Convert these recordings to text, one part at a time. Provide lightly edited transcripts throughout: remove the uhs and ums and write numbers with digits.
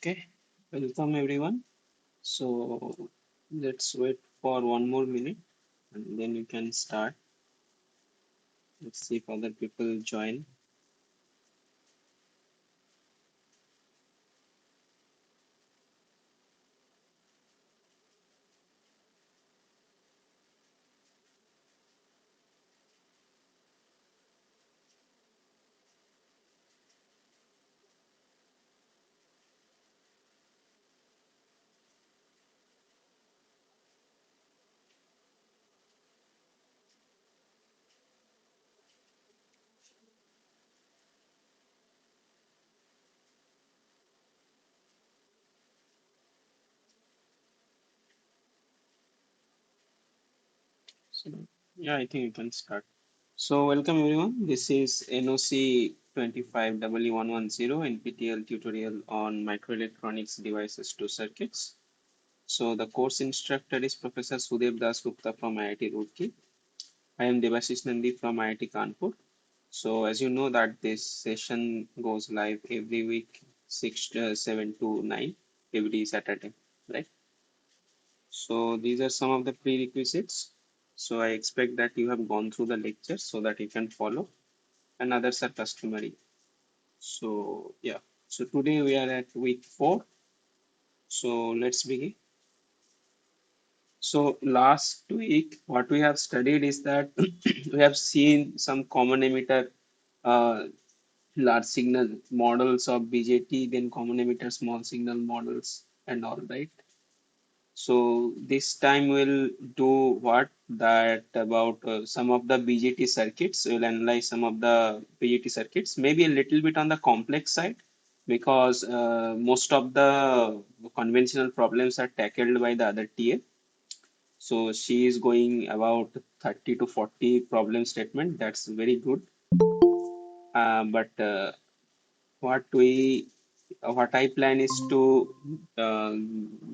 Okay, welcome everyone. So let's wait for one more minute and then you can start. Let's see if other people join. So yeah, I think you can start. So welcome everyone. This is NOC 25W110 NPTEL tutorial on microelectronics devices to circuits. So the course instructor is Professor Sudeb Dasgupta from IIT Roorkee. I am Debashish Nandi from IIT Kanpur. So as you know that this session goes live every week, 7 to 9, every Saturday, right? So these are some of the prerequisites. So I expect that you have gone through the lectures so that you can follow, and others are customary. So yeah, so today we are at week 4. So let's begin. So last week, what we have studied is that we have seen some common emitter uh, large signal models of BJT, then common emitter small signal models and all, right? So this time we'll do what that about some of the BJT circuits. We'll analyze some of the BJT circuits, maybe a little bit on the complex side because most of the conventional problems are tackled by the other TA. So she is going about 30 to 40 problem statement. That's very good. But what we what I plan is to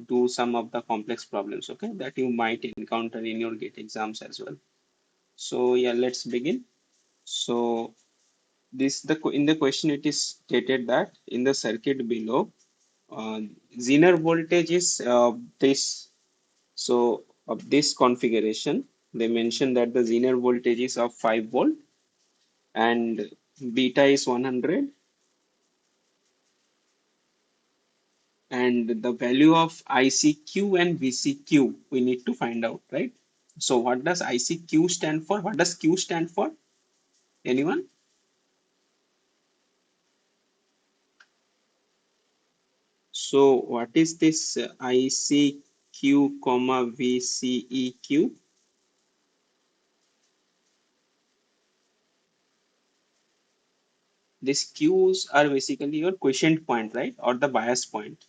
do some of the complex problems, okay, that you might encounter in your GATE exams as well. So yeah, let's begin. So in the question it is stated that in the circuit below, uh, Zener voltage is this. So of this configuration, they mention that the Zener voltage is of 5 volt and beta is 100 and the value of ICQ and VCQ we need to find out, right? So what does ICQ stand for? What does Q stand for? Anyone? So what is this ICQ comma VCEQ? These Qs are basically your quiescent point, right? Or the bias point.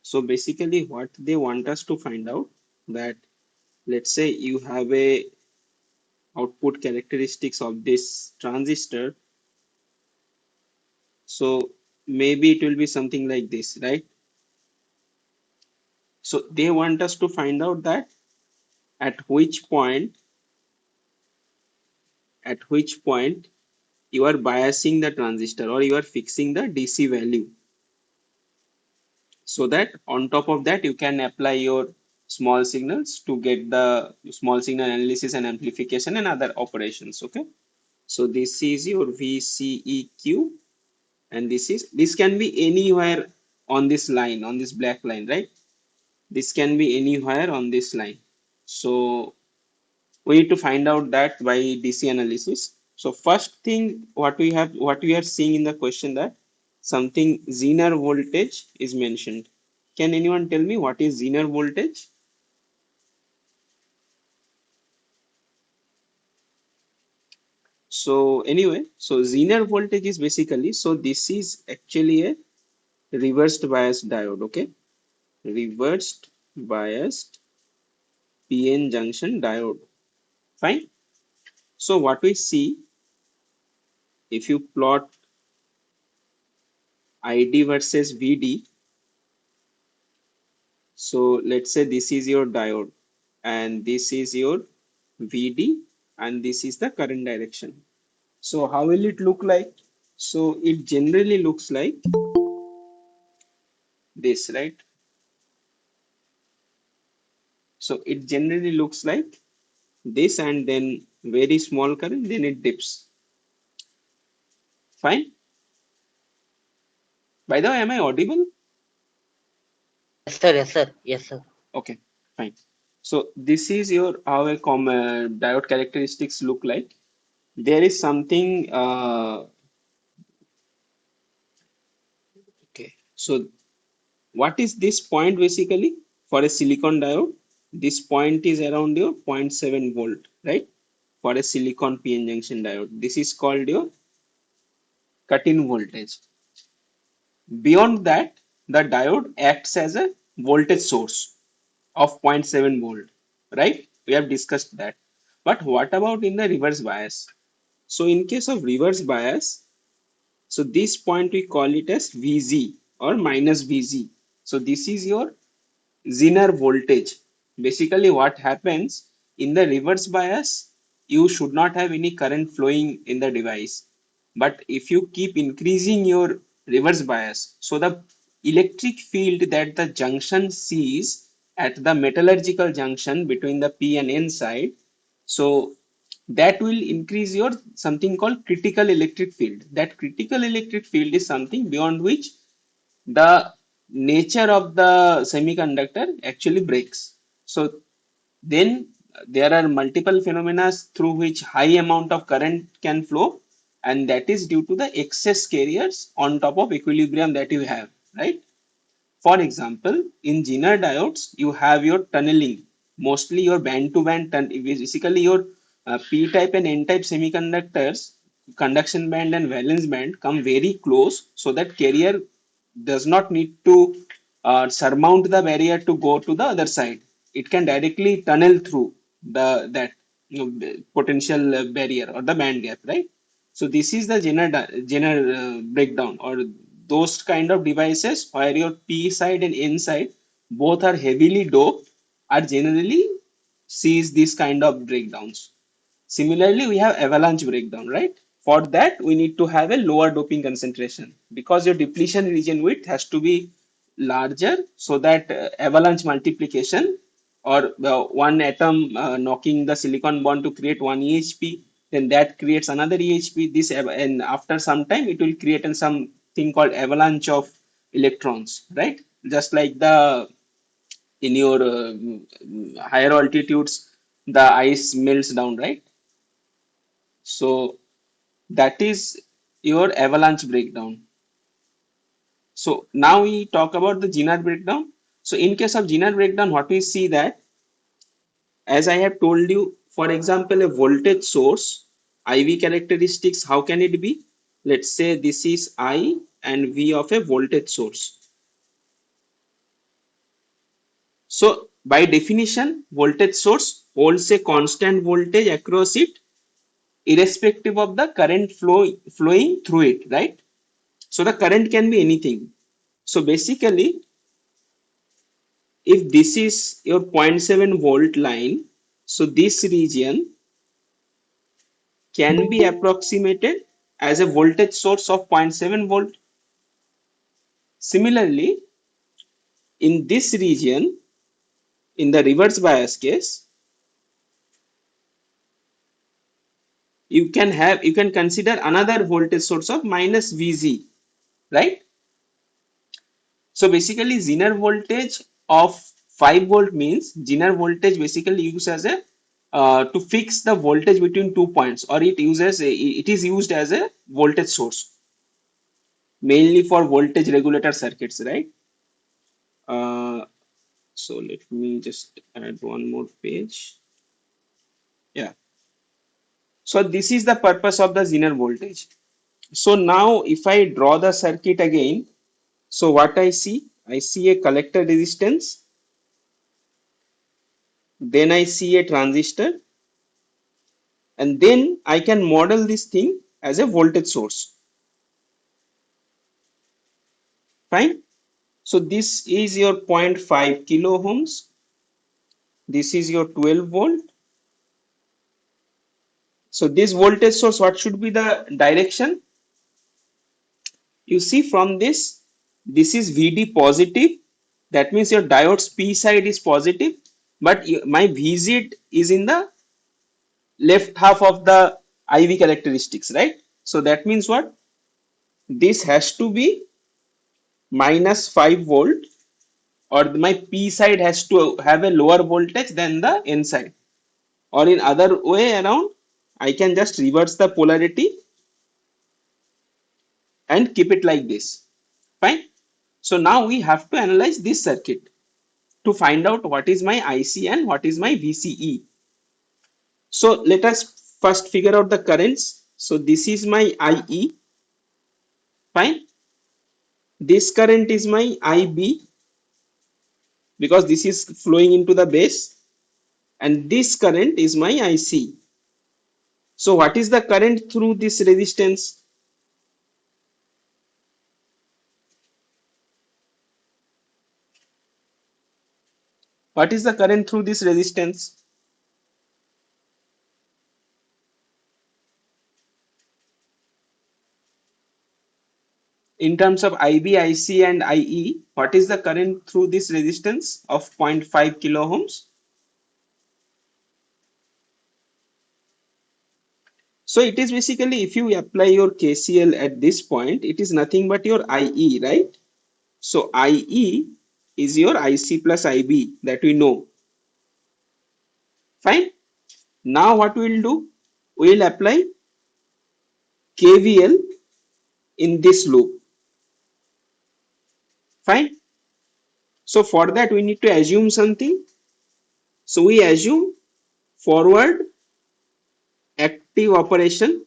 So basically what they want us to find out that let's say you have a output characteristics of this transistor. So maybe it will be something like this, right? So they want us to find out that at which point, at which point you are biasing the transistor or you are fixing the DC value so that on top of that you can apply your small signals to get the small signal analysis and amplification and other operations. Okay. So this is your VCEQ and this can be anywhere on this line, on this black line, right? This can be anywhere on this line. So we need to find out that by DC analysis. So first thing what we are seeing in the question that something Zener voltage is mentioned. Can anyone tell me what is Zener voltage? So anyway, so Zener voltage is basically, so this is actually a reversed bias diode, okay? Reversed biased PN junction diode. Fine. So what we see if you plot ID versus VD. So let's say this is your diode and this is your VD and this is the current direction. So how will it look like? So it generally looks like this, right? So it generally looks like this, and then very small current, then it dips. Fine. By the way, am I audible? Yes, sir. Yes, sir. Yes, sir. Okay, fine. So this is your how a diode characteristics look like. There is something. Okay. So what is this point basically for a silicon diode? This point is around your zero point 0.7 volt, right? For a silicon PN junction diode, this is called your cut-in voltage. Beyond that, the diode acts as a voltage source of zero point 0.7 volt, right? We have discussed that. But what about in the reverse bias? So in case of reverse bias, so this point we call it as VZ or minus VZ. So this is your Zener voltage. Basically, what happens in the reverse bias, you should not have any current flowing in the device. But if you keep increasing your reverse bias, so the electric field that the junction sees at the metallurgical junction between the P and N side, so that will increase your something called critical electric field. That critical electric field is something beyond which the nature of the semiconductor actually breaks. So then there are multiple phenomena through which high amount of current can flow, and that is due to the excess carriers on top of equilibrium that you have, right? For example, in Zener diodes, you have your tunneling, mostly your band-to-band, basically your P-type and N-type semiconductors, conduction band and valence band come very close so that carrier does not need to surmount the barrier to go to the other side. It can directly tunnel through the that potential barrier or the band gap, right? So this is the Zener breakdown, or those kind of devices where your P side and N side both are heavily doped are generally sees this kind of breakdowns. Similarly, we have avalanche breakdown, right? For that, we need to have a lower doping concentration because your depletion region width has to be larger so that avalanche multiplication or one atom knocking the silicon bond to create one EHP, then that creates another EHP. And after some time, it will create something called avalanche of electrons, right? Just like the in your higher altitudes, the ice melts down, right? So that is your avalanche breakdown. So now we talk about the Zener breakdown. So in case of Zener breakdown, what we see that, as I have told you, for example, a voltage source, IV characteristics, how can it be? Let's say this is I and V of a voltage source. So by definition, voltage source holds a constant voltage across it, irrespective of the current flowing through it, right? So the current can be anything. So basically, if this is your zero point 0.7 volt line, so this region can be approximated as a voltage source of zero point 0.7 volt. Similarly, in this region, in the reverse bias case, you can consider another voltage source of minus VZ, right? So basically, Zener voltage of 5 volt means Zener voltage basically used as a to fix the voltage between 2 points, or it is used as a voltage source mainly for voltage regulator circuits, right? Uh, so let me just add one more page. Yeah. So this is the purpose of the Zener voltage. So now if I draw the circuit again, so what I see a collector resistance, then I see a transistor, and then I can model this thing as a voltage source. Fine. So this is your zero point 0.5 kilo ohms. This is your 12 volt. So this voltage source, what should be the direction? You see from this, this is VD positive. That means your diode's P side is positive, but my VZ is in the left half of the IV characteristics, right? So that means what? This has to be minus 5 volt, or my P side has to have a lower voltage than the N side. Or in other way around, I can just reverse the polarity and keep it like this. Fine. So now we have to analyze this circuit to find out what is my IC and what is my VCE. So let us first figure out the currents. So this is my IE. Fine. This current is my IB because this is flowing into the base, and this current is my IC. So what is the current through this resistance? What is the current through this resistance? In terms of IB, IC and IE, what is the current through this resistance of 0.5 kilo ohms? So it is basically, if you apply your KCL at this point, it is nothing but your IE, right? So IE is your IC plus IB that we know. Fine. Now what we will do? We will apply KVL in this loop. Fine. So for that we need to assume something. So we assume forward active operation.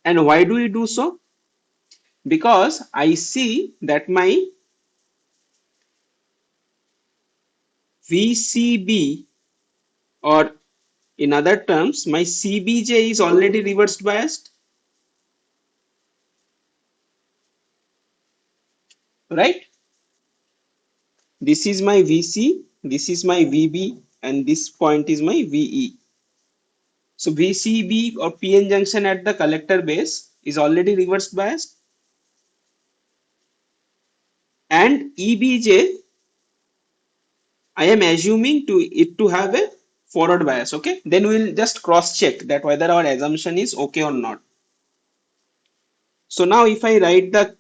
And why do we do so? Because I see that my VCB, or in other terms my CBJ, is already reversed biased, right? This is my VC, this is my VB, and this point is my VE. So VCB or PN junction at the collector base is already reversed biased, and EBJ I am assuming it to have a forward bias. Okay, then we'll just cross check that whether our assumption is okay or not. So now if I write the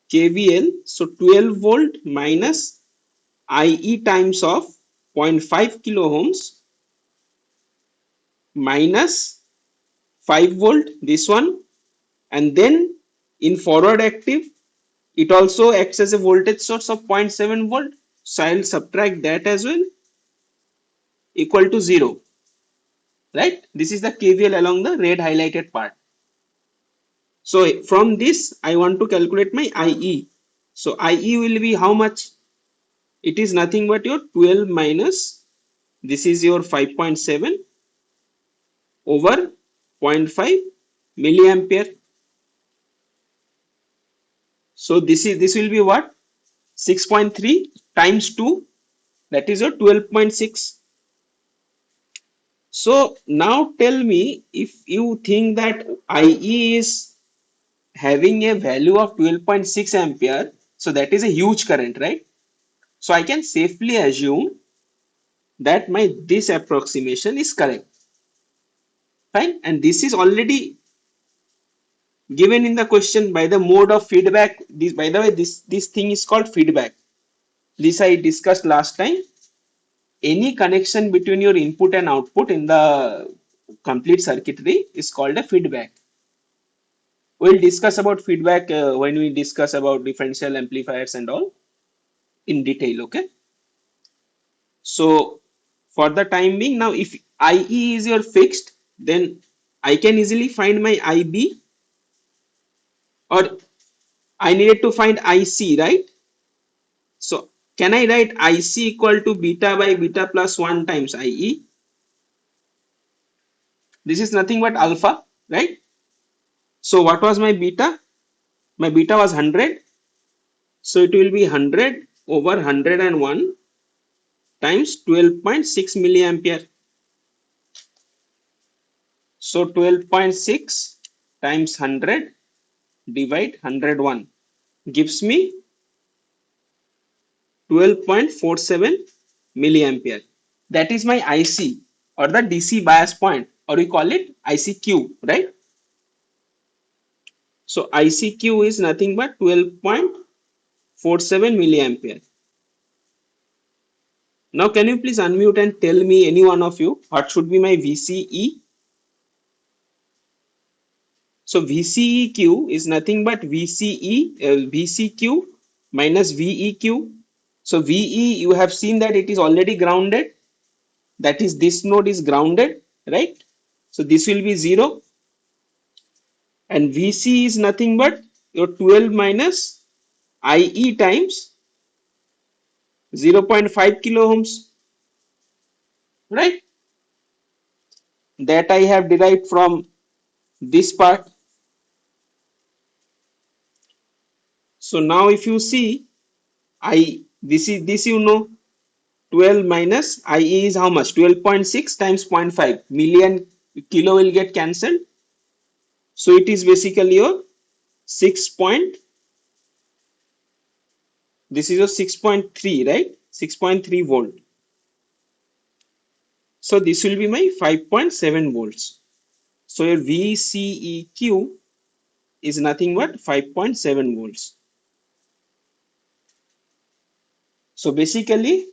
KVL, so 12 volt minus IE times of 0.5 kilo ohms minus 5 volt, this one, and then in forward active it also acts as a voltage source of 0.7 volt, so I'll subtract that as well, equal to 0, right? This is the KVL along the red highlighted part. So from this I want to calculate my IE. So IE will be how much? It is nothing but your 12 minus, this is your 5.7 over 0.5 milliampere. So this will be what? 6.3 times 2, that is your 12.6. So now tell me, if you think that IE is having a value of 12.6 ampere, so that is a huge current, right? So I can safely assume that my this approximation is correct. Fine, and this is already given in the question by the mode of feedback. This, by the way, this thing is called feedback. This I discussed last time. Any connection between your input and output in the complete circuitry is called a feedback. We'll discuss about feedback when we discuss about differential amplifiers and all in detail. Okay. So for the time being, now if IE is your fixed, then I can easily find my IB, or I needed to find IC, right? So can I write IC equal to beta by beta plus 1 times IE? This is nothing but alpha, right? So what was my beta? My beta was 100. So it will be 100 over 101 times 12.6 milliampere. So 12.6 times 100, divide 101 gives me 12.47 milliampere. That is my IC or the DC bias point, or we call it ICQ, right? So ICQ is nothing but 12.47 milliampere. Now, can you please unmute and tell me, any one of you, what should be my VCE? So VCEQ is nothing but VCQ minus VEQ. So VE, you have seen that it is already grounded. That is, this node is grounded, right? So this will be 0. And VC is nothing but your 12 minus IE times 0.5 kilo ohms, right? That I have derived from this part. So now if you see, this you know, 12 minus IE is how much? 12.6 times 0.5 million kilo will get cancelled. So it is basically your 6 point, this is your 6.3, right? 6.3 volt. So this will be my 5.7 volts. So your VCEQ is nothing but 5.7 volts. So basically,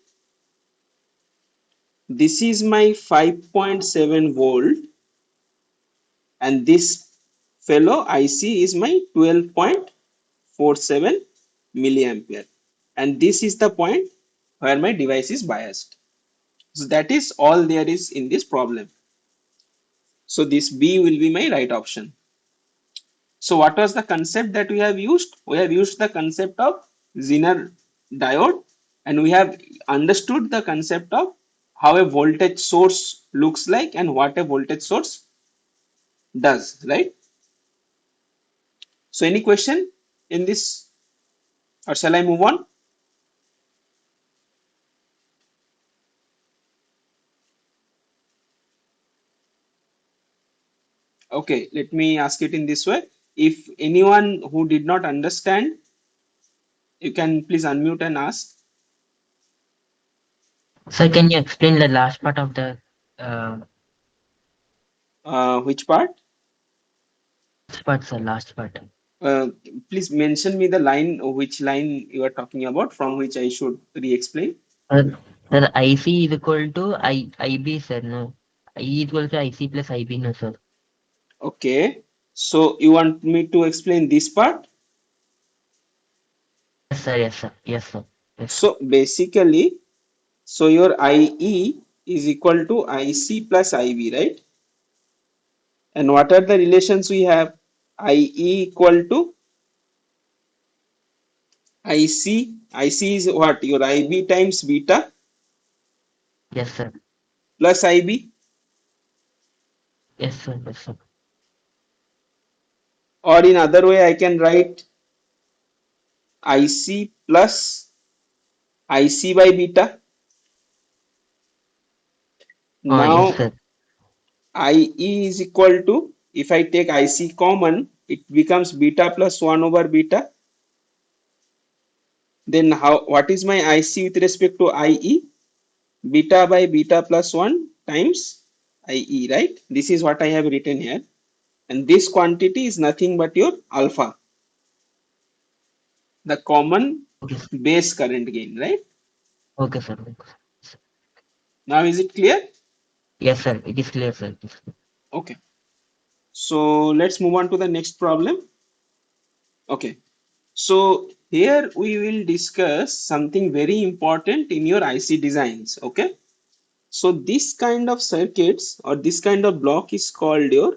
this is my 5.7 volt, and this fellow IC is my 12.47 milliampere. And this is the point where my device is biased. So that is all there is in this problem. So this B will be my right option. So what was the concept that we have used? We have used the concept of Zener diode, and we have understood the concept of how a voltage source looks like and what a voltage source does, right? So any question in this, or shall I move on? Okay, let me ask it in this way. If anyone who did not understand, you can please unmute and ask. Sir, can you explain the last part of the uh, Which part? last part, sir? Last part. Uh, Please mention me the line, which line you are talking about, from which I should re-explain. Sir, IC is equal to IB, sir. No, I is equal to IC plus IB, no, sir. Okay, so you want me to explain this part? Yes, sir. Yes, sir. Yes, sir. Yes, sir. So basically, so your IE is equal to IC plus IB, right? And what are the relations we have? IE equal to IC. IC is what? Your IB times beta Yes, sir. plus IB. Yes, sir. Yes, sir. Or in other way, I can write IC plus IC by beta. Oh, yes, Now sir. IE is equal to, if I take IC common, it becomes beta plus 1 over beta. Then what is my IC with respect to IE? Beta by beta plus 1 times IE, right? This is what I have written here. And this quantity is nothing but your alpha, the common Okay, sir. base current gain, right? Okay, sir. Okay, sir. Now is it clear? Yes, sir. It is clear, sir. It is clear. Okay. So let's move on to the next problem. Okay. So here we will discuss something very important in your IC designs. Okay. So this kind of circuits or this kind of block is called your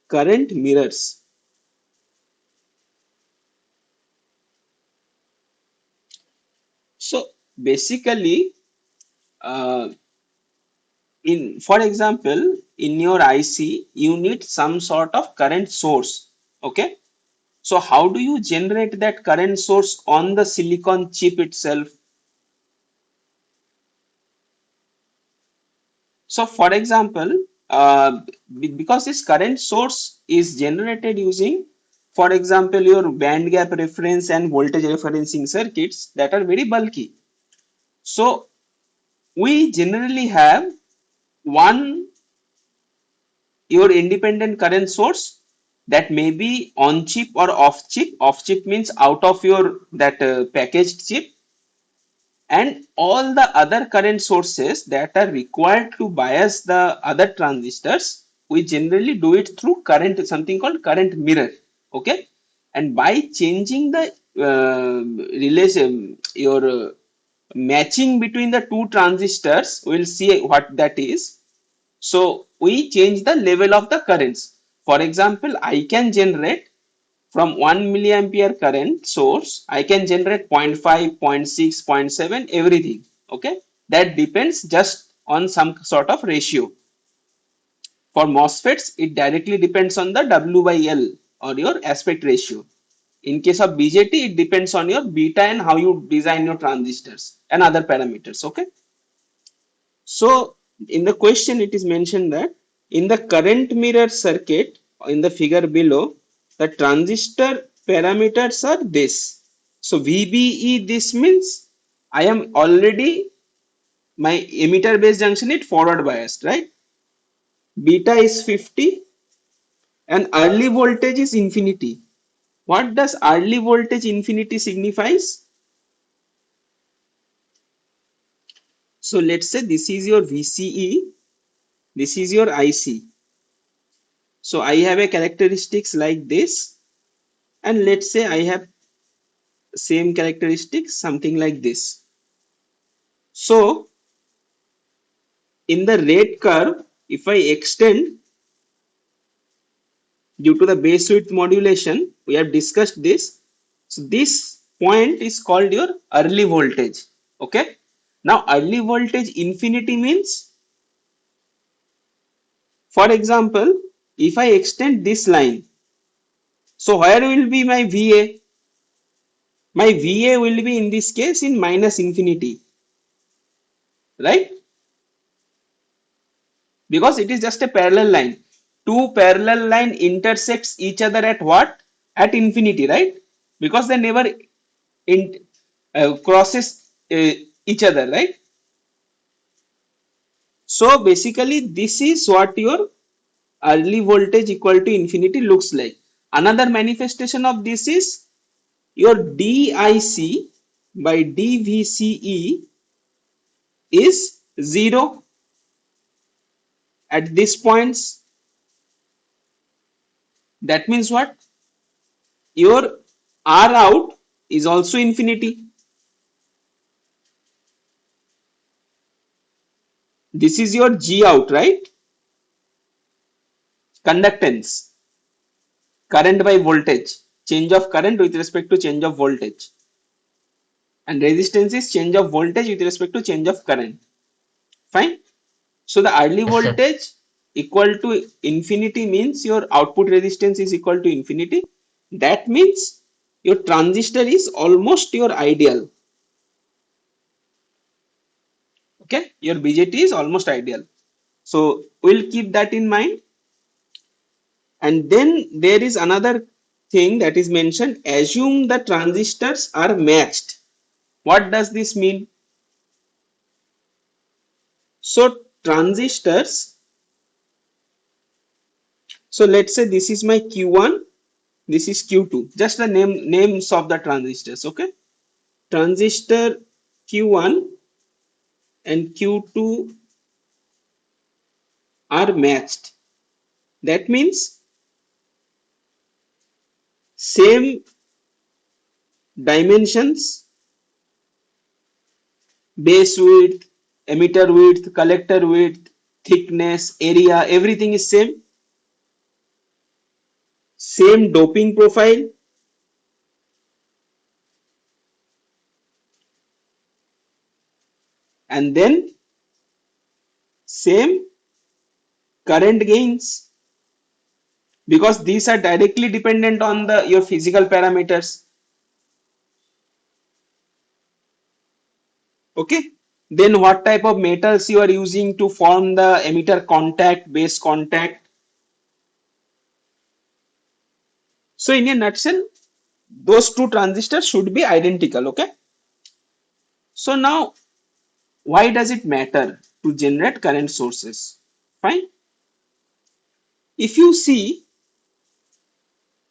current mirrors. So basically, uh, in for example, in your IC, you need some sort of current source. Okay. So how do you generate that current source on the silicon chip itself? So for example, because this current source is generated using for example, your band gap reference and voltage referencing circuits that are very bulky. So we generally have one your independent current source that may be on chip or off chip. Off chip means out of your that packaged chip, and all the other current sources that are required to bias the other transistors, we generally do it through current, something called current mirror. Okay, and by changing the relation, your matching between the two transistors, we'll see what that is. So we change the level of the currents. For example, I can generate from 1 milliampere current source, I can generate zero point 0.5, zero point 0.6, zero point 0.7, everything. Okay, that depends just on some sort of ratio. For MOSFETs, it directly depends on the W by L or your aspect ratio. In case of BJT, it depends on your beta and how you design your transistors and other parameters. Okay. So in the question, it is mentioned that in the current mirror circuit in the figure below, the transistor parameters are this. So VBE, this means I am already, my emitter base junction is forward biased, right? Beta is 50 and early voltage is infinity. What does early voltage infinity signifies? So let's say this is your VCE, this is your IC. So I have a characteristics like this, and let's say I have same characteristics something like this. So in the red curve, if I extend due to the base width modulation, we have discussed this. So this point is called your early voltage. Okay. Now early voltage infinity means, for example, if I extend this line, so where will be my VA? My VA will be in this case in minus infinity, right? Because it is just a parallel line. Two parallel line intersects each other at what? At infinity, right? Because they never crosses each other, right? So basically this is what your early voltage equal to infinity looks like. Another manifestation of this is your DIC by DVCE is 0 at these points. That means what? Your R out is also infinity. This is your G out, right? Conductance, current by voltage, change of current with respect to change of voltage. And resistance is change of voltage with respect to change of current. Fine. So the early Yes, sir. voltage equal to infinity means your output resistance is equal to infinity. That means your transistor is almost your ideal. Okay. Your BJT is almost ideal. So we'll keep that in mind. And then there is another thing that is mentioned, assume the transistors are matched. What does this mean? So transistors, so let's say this is my Q1, this is Q2, just the names of the transistors. Okay, transistor Q1 and Q2 are matched. That means same dimensions, base width, emitter width, collector width, thickness, area, everything is same doping profile, and then same current gains, because these are directly dependent on the your physical parameters. Okay, then what type of metals you are using to form the emitter contact, base contact? So in a nutshell, those two transistors should be identical. Okay. So now, why does it matter to generate current sources? Fine. If you see,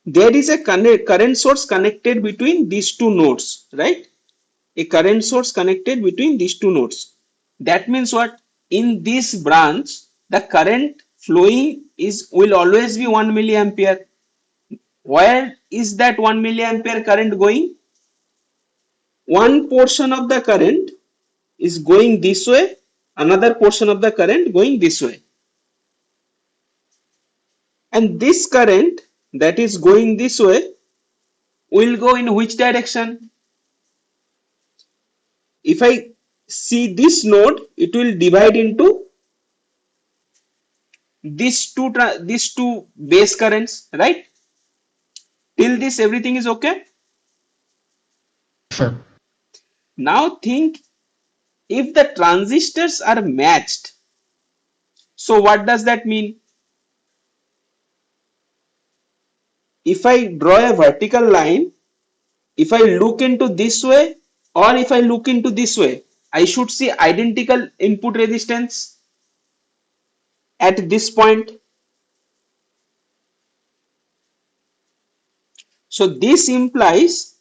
there is a current source connected between these two nodes, right? A current source connected between these two nodes. That means what? In this branch, the current flowing is will always be 1 milliampere. Where is that 1 milliampere current going? One portion of the current is going this way, another portion of the current going this way. And this current that is going this way will go in which direction? If I see this node, it will divide into these two base currents, right? Till this everything is okay. Sir. Now think, if the transistors are matched, so what does that mean? If I draw a vertical line, if I look into this way or if I look into this way, I should see identical input resistance at this point. So this implies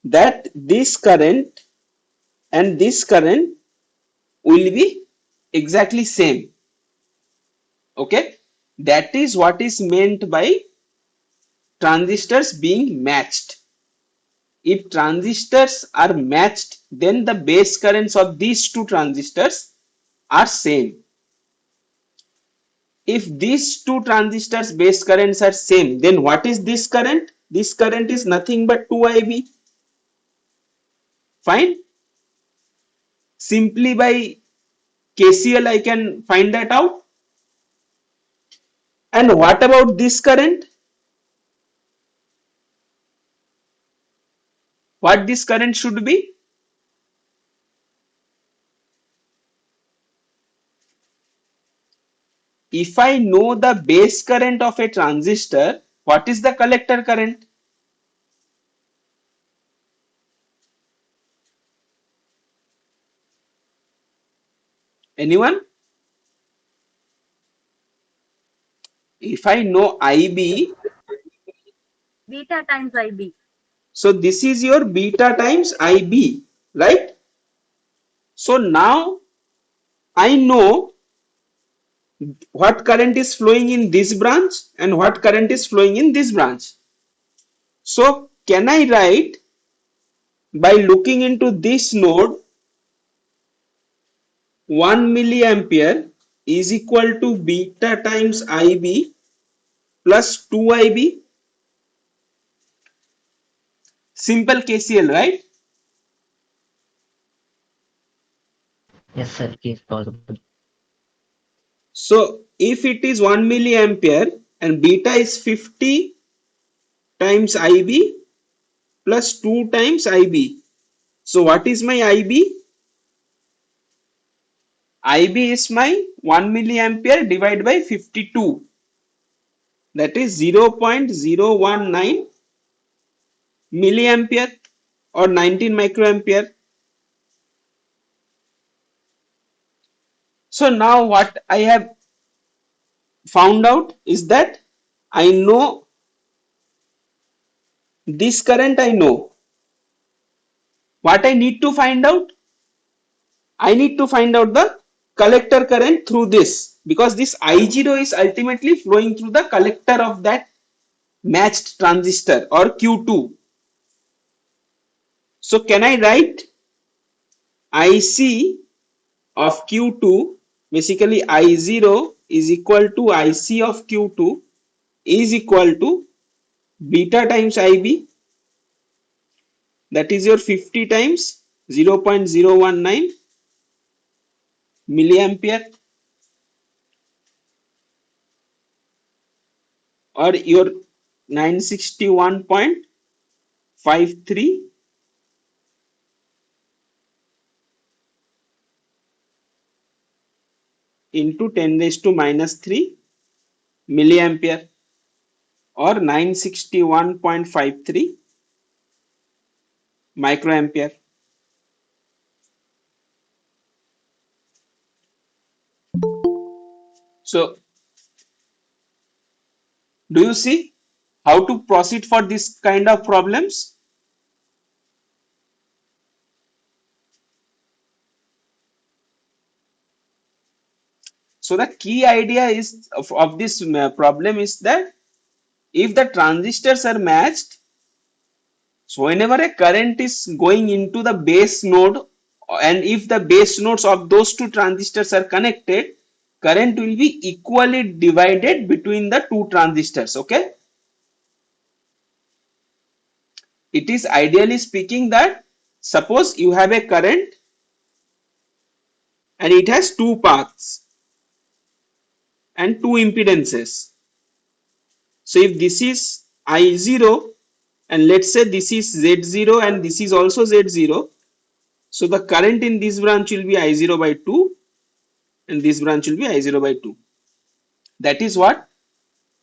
that this current and this current will be exactly same. Okay, that is what is meant by transistors being matched. If transistors are matched, then the base currents of these two transistors are same. If these two transistors base currents are same, then what is this current? This current is nothing but 2IB. Fine. Simply by KCL I can find that out. And what about this current? What this current should be? If I know the base current of a transistor, what is the collector current? Anyone? If I know IB, Beta times IB. so this is your beta times IB, right? So now I know what current is flowing in this branch and what current is flowing in this branch. So can I write, by looking into this node, 1 milliampere is equal to beta times IB plus 2IB? Simple KCL, right? Yes, sir. It is possible. So if it is 1 milliampere and beta is 50 times IB plus 2 times IB. So what is my IB? IB is my 1 milliampere divided by 52. That is 0.019 milliampere or 19 microampere. So now what I have found out is that I know this current, I know. What I need to find out? I need to find out the collector current through this, because this I0 is ultimately flowing through the collector of that matched transistor or Q2. So can I write IC of Q2, basically I0 is equal to IC of Q2 is equal to beta times IB, that is your 50 times 0.019 milliampere, or your 961.53 into 10 raised to minus 3 milliampere. or 961.53 microampere. So do you see how to proceed for this kind of problems? So the key idea is of this problem is that if the transistors are matched, so whenever a current is going into the base node, and if the base nodes of those two transistors are connected, current will be equally divided between the two transistors. Okay, it is ideally speaking that suppose you have a current and it has two paths and two impedances. So if this is I0 and let's say this is Z0 and this is also Z0, so the current in this branch will be I0 by 2 and this branch will be I0 by 2. That is what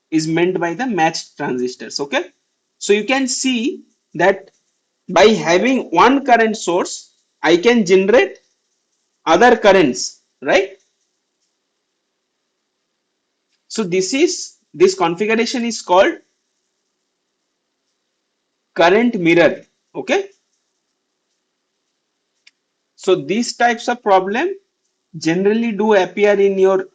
is meant by the matched transistors. Okay, so you can see that by having one current source I can generate other currents, right? So this configuration is called current mirror. Okay, so these types of problem generally do appear in your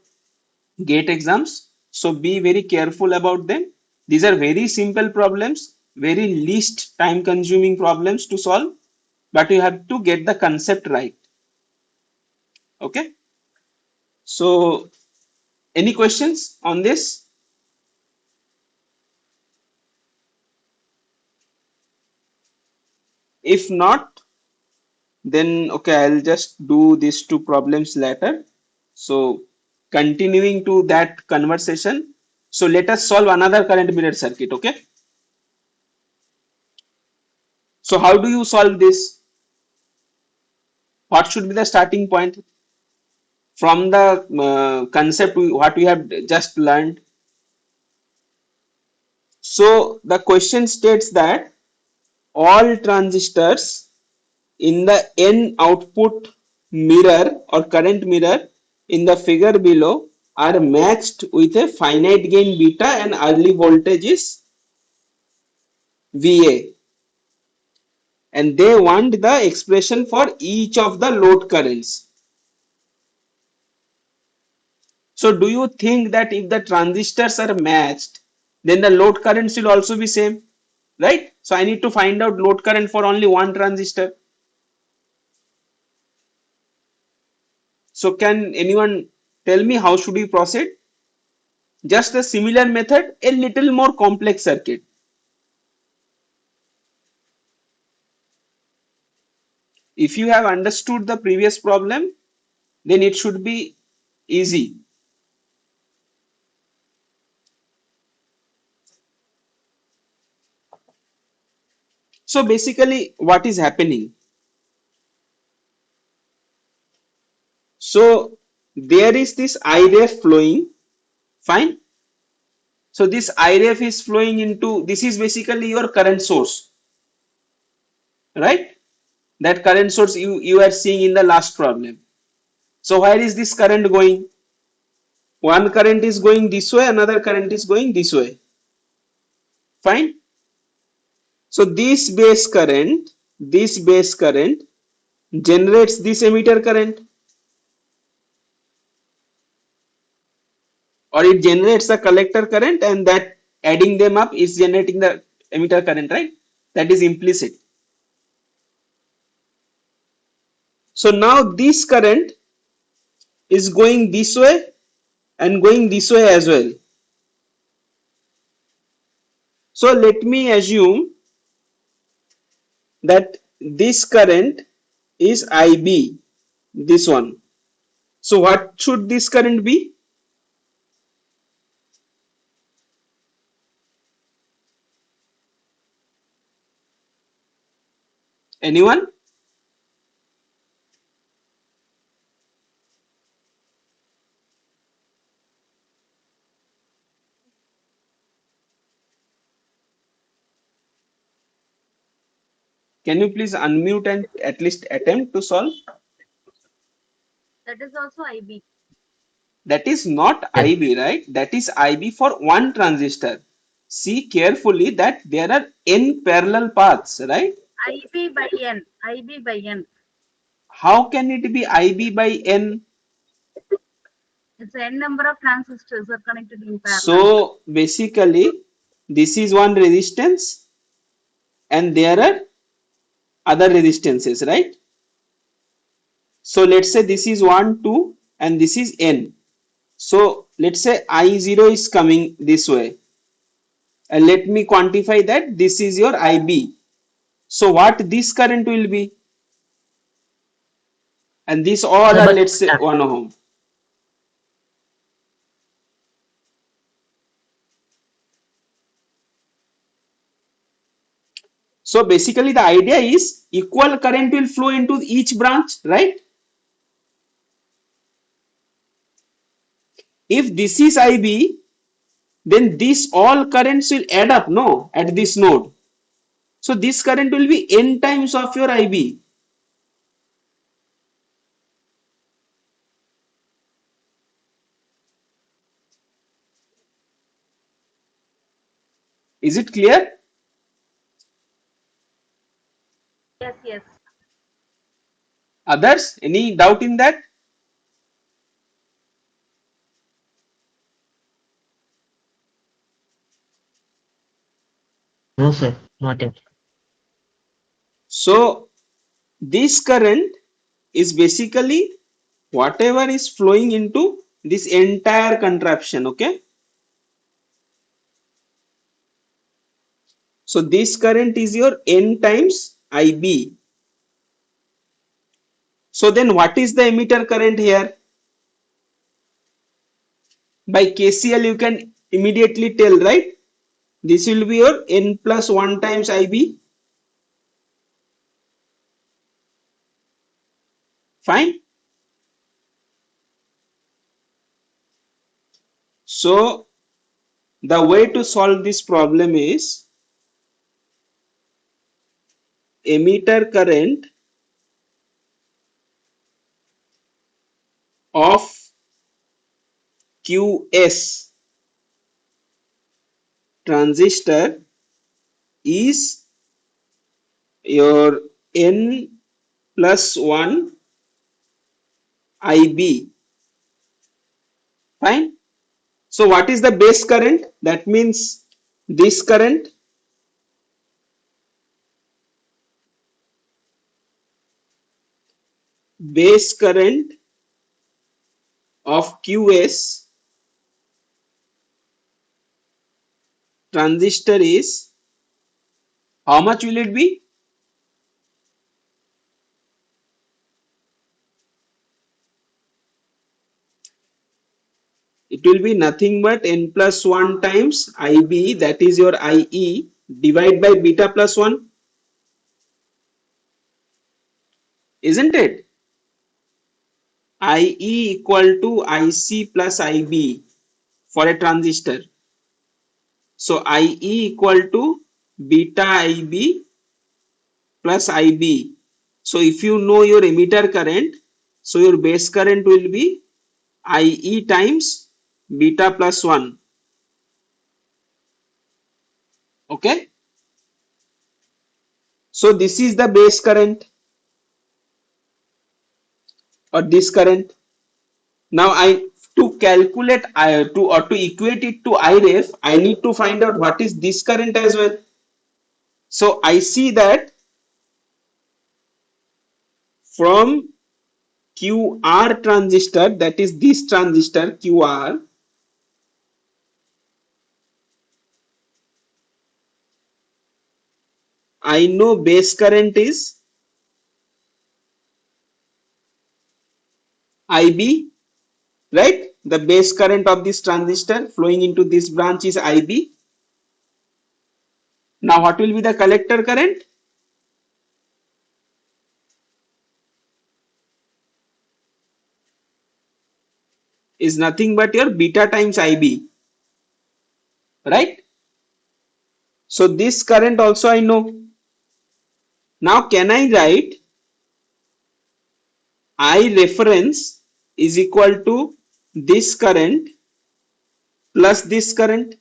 gate exams, so be very careful about them. These are very simple problems, very least time consuming problems to solve, but you have to get the concept right. Okay, so any questions on this? If not, then okay, I'll just do these two problems later. So continuing to that conversation, so let us solve another current mirror circuit. Okay, so how do you solve this? What should be the starting point from the concept what we have just learned? So the question states that all transistors in the N output mirror or current mirror in the figure below are matched with a finite gain beta and early voltage is VA, and they want the expression for each of the load currents. So do you think that if the transistors are matched, then the load currents will also be same, right? So I need to find out load current for only one transistor. So can anyone tell me how should we proceed? Just a similar method, a little more complex circuit. If you have understood the previous problem, then it should be easy. So basically what is happening? So there is this IRF flowing, fine. So this IRF is flowing into, this is basically your current source, right? That current source you are seeing in the last problem. So where is this current going? One current is going this way, another current is going this way, fine. So this base current generates this emitter current, or it generates the collector current, and that adding them up is generating the emitter current, right? That is implicit. So now this current is going this way and going this way as well. So let me assume that this current is IB, this one. So what should this current be? Anyone? Can you please unmute and at least attempt to solve? That is also IB. That is not Yes. IB, right? That is IB for one transistor. See carefully that there are n parallel paths, right? IB by N. IB by N. How can it be IB by n? It's N number of transistors are connected in parallel. So basically, this is one resistance and there are other resistances, right? So let's say this is 1, 2 and this is n. So let's say I0 is coming this way. And let me quantify that this is your IB. So what this current will be? And this all Sir, are, but let's say, 1 ohm. So basically the idea is equal current will flow into each branch, right? If this is IB, then this all currents will add up, no, at this node. So this current will be n times of your IB. Is it clear? Yes, yes. Others, any doubt in that? no, sir, not yet. So this current is basically whatever is flowing into this entire contraption, okay? So this current is your n times IB. So then what is the emitter current here? By KCL you can immediately tell, right? This will be your n plus 1 times IB. Fine. So the way to solve this problem is emitter current of QS transistor is your n plus 1 IB. Fine. So what is the base current? That means this current, base current of QS transistor is, how much will it be? It will be nothing but n plus 1 times IB, that is your IE, divide by beta plus 1, isn't it? IE equal to IC plus IB for a transistor. So IE equal to beta IB plus IB. So if you know your emitter current, so your base current will be IE times beta plus 1. Okay. So this is the base current or this current. Now I, to calculate to equate it to IREF, I need to find out what is this current as well. So I see that from QR transistor, that is this transistor QR, I know base current is IB, right? The base current of this transistor flowing into this branch is IB. Now what will be the collector current? Is nothing but your beta times IB, right? So this current also I know. Now can I write I reference is equal to this current plus this current?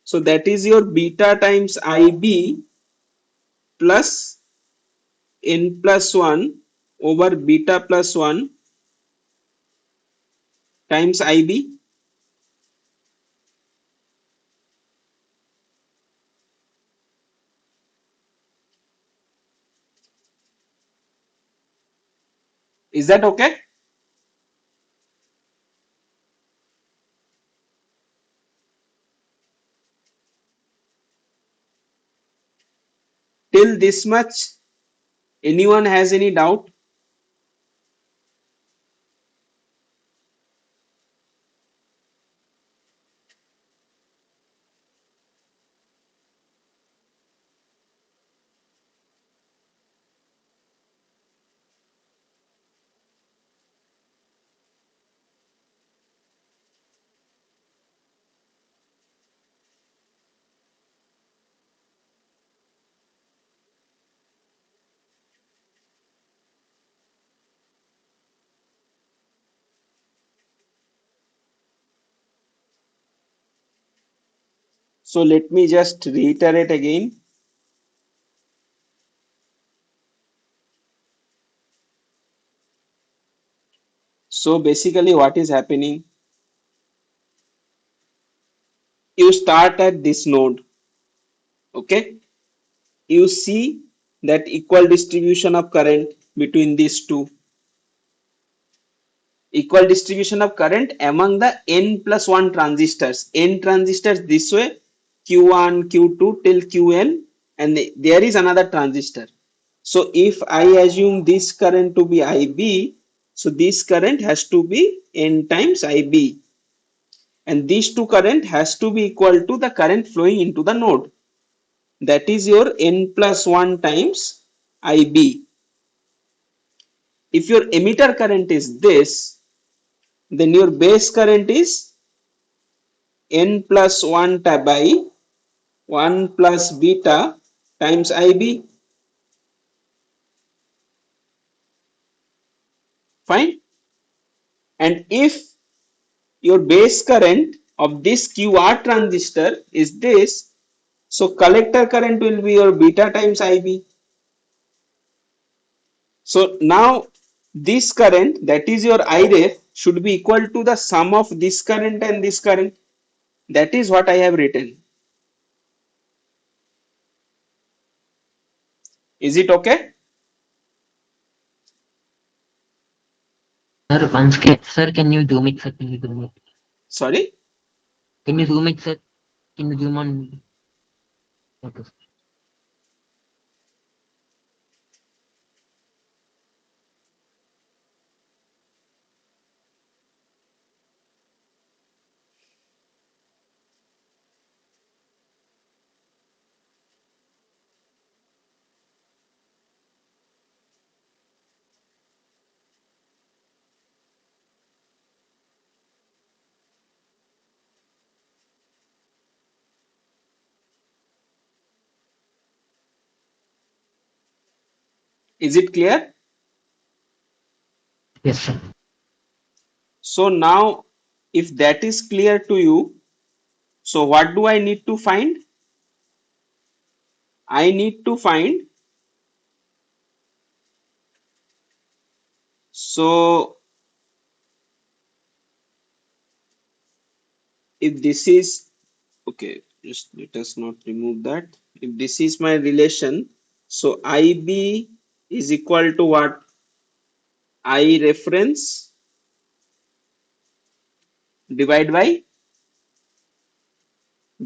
So that is your beta times IB plus N plus 1 over beta plus 1 times IB. Is that okay? Till this much, anyone has any doubt? So let me just reiterate again. So basically what is happening? You start at this node, okay? You see that equal distribution of current between these two. Equal distribution of current among the n plus 1 transistors. N transistors this way, Q1, Q2 till Qn, and there is another transistor. So if I assume this current to be IB, so this current has to be N times IB. And these two current has to be equal to the current flowing into the node. That is your N plus 1 times IB. If your emitter current is this, then your base current is N plus 1 by 1 plus beta times IB. Fine. And if your base current of this QR transistor is this, so collector current will be your beta times IB. So now this current, that is your IREF, should be equal to the sum of this current and this current. That is what I have written. Is it okay? Sir, once sir, can you zoom it, sir? Can you zoom it? Sorry, Can you zoom it, sir? Can you zoom on? Okay. is it clear? Yes, sir. So now if that is clear to you, so what do I need to find? I need to find, so if this is, okay, just let us not remove that. If this is my relation, so IB is equal to what? I reference divide by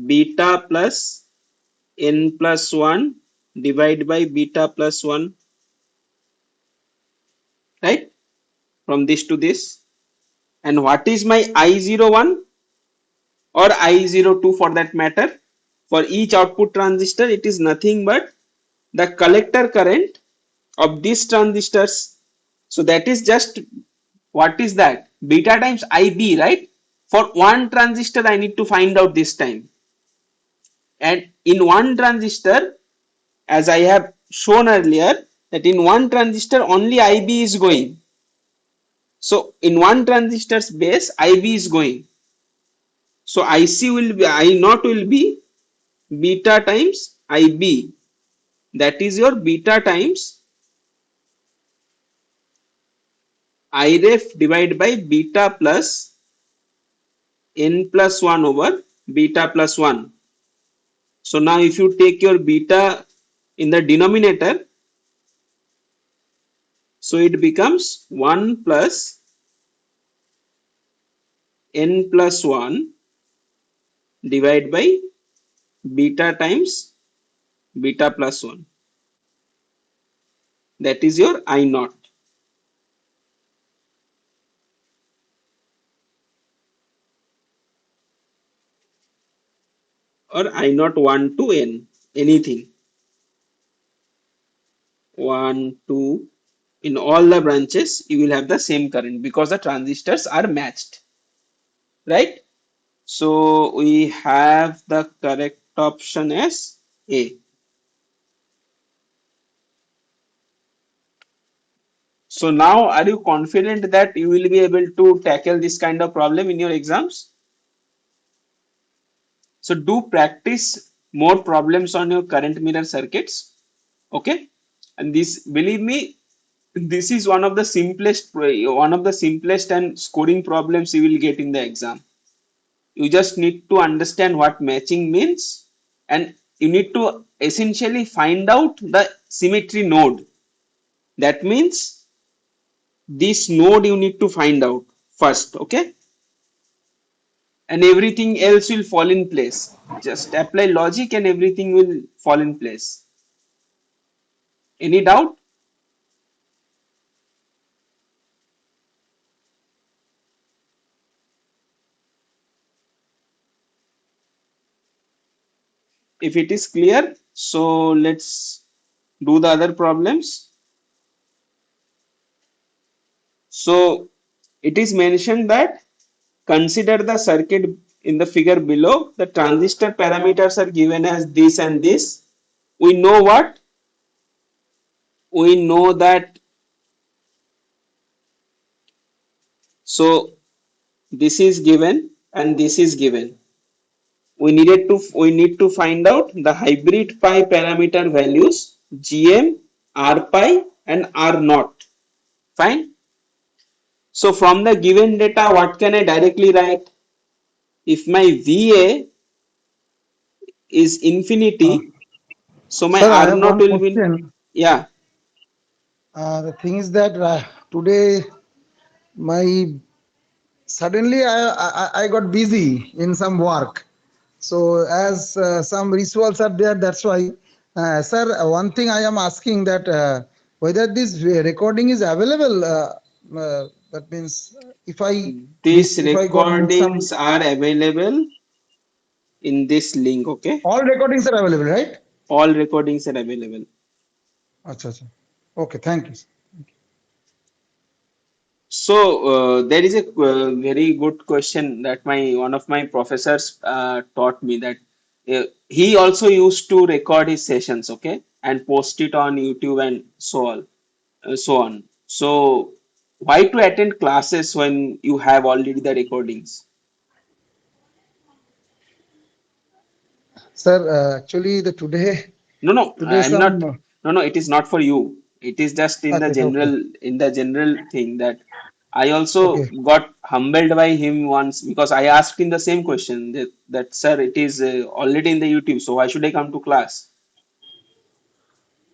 beta plus n plus 1 divide by beta plus 1, right? From this to this. And what is my I01 or I02 for that matter? For each output transistor, it is nothing but the collector current of these transistors. So that is just, what is that? Beta times IB, right? For one transistor, I need to find out this time. And in one transistor, as I have shown earlier, that in one transistor only IB is going. So in one transistor's base, IB is going. So IC will be, I naught will be beta times IB. That is your beta times IREF divided by beta plus n plus 1 over beta plus 1. So now if you take your beta in the denominator, so it becomes 1 plus n plus 1 divided by beta times beta plus 1. That is your I naught, or I naught 1 to n, anything. 1, 2, in all the branches you will have the same current because the transistors are matched, right? So we have the correct option as A. So now are you confident that you will be able to tackle this kind of problem in your exams? So do practice more problems on your current mirror circuits. Okay. And this, believe me, this is one of the simplest and scoring problems you will get in the exam. You just need to understand what matching means, and you need to essentially find out the symmetry node. That means this node you need to find out first, okay? And everything else will fall in place. Just apply logic and everything will fall in place. Any doubt? If it is clear, so let's do the other problems. So it is mentioned that consider the circuit in the figure below. The transistor parameters are given as this and this. We know what? We know that. So this is given and this is given. We need to find out the hybrid pi parameter values GM, R pi and R naught. Fine. So from the given data, what can I directly write? If my VA is Uh, infinity, so my Sir, I R have naught one will be, question. yeah. The thing is that today my suddenly I got busy in some work. So as some rituals are there, that's why, sir. One thing I am asking that whether this recording is available. That means These if I got miss some, recordings are available in this link, okay? all recordings are available, right? All recordings are available. Acha, acha. Okay, thank you, sir. So there is a very good question that my one of my professors taught me, that he also used to record his sessions, okay, and post it on YouTube and so on, so on. So why to attend classes when you have already the recordings? Sir, actually, the No, no, today I'm not. some. No, no, it is not for you. It is just Acha, acha, okay, in the general thing that I also okay. got humbled by him once because I asked him the same question that sir, it is already in the YouTube, so why should I come to class?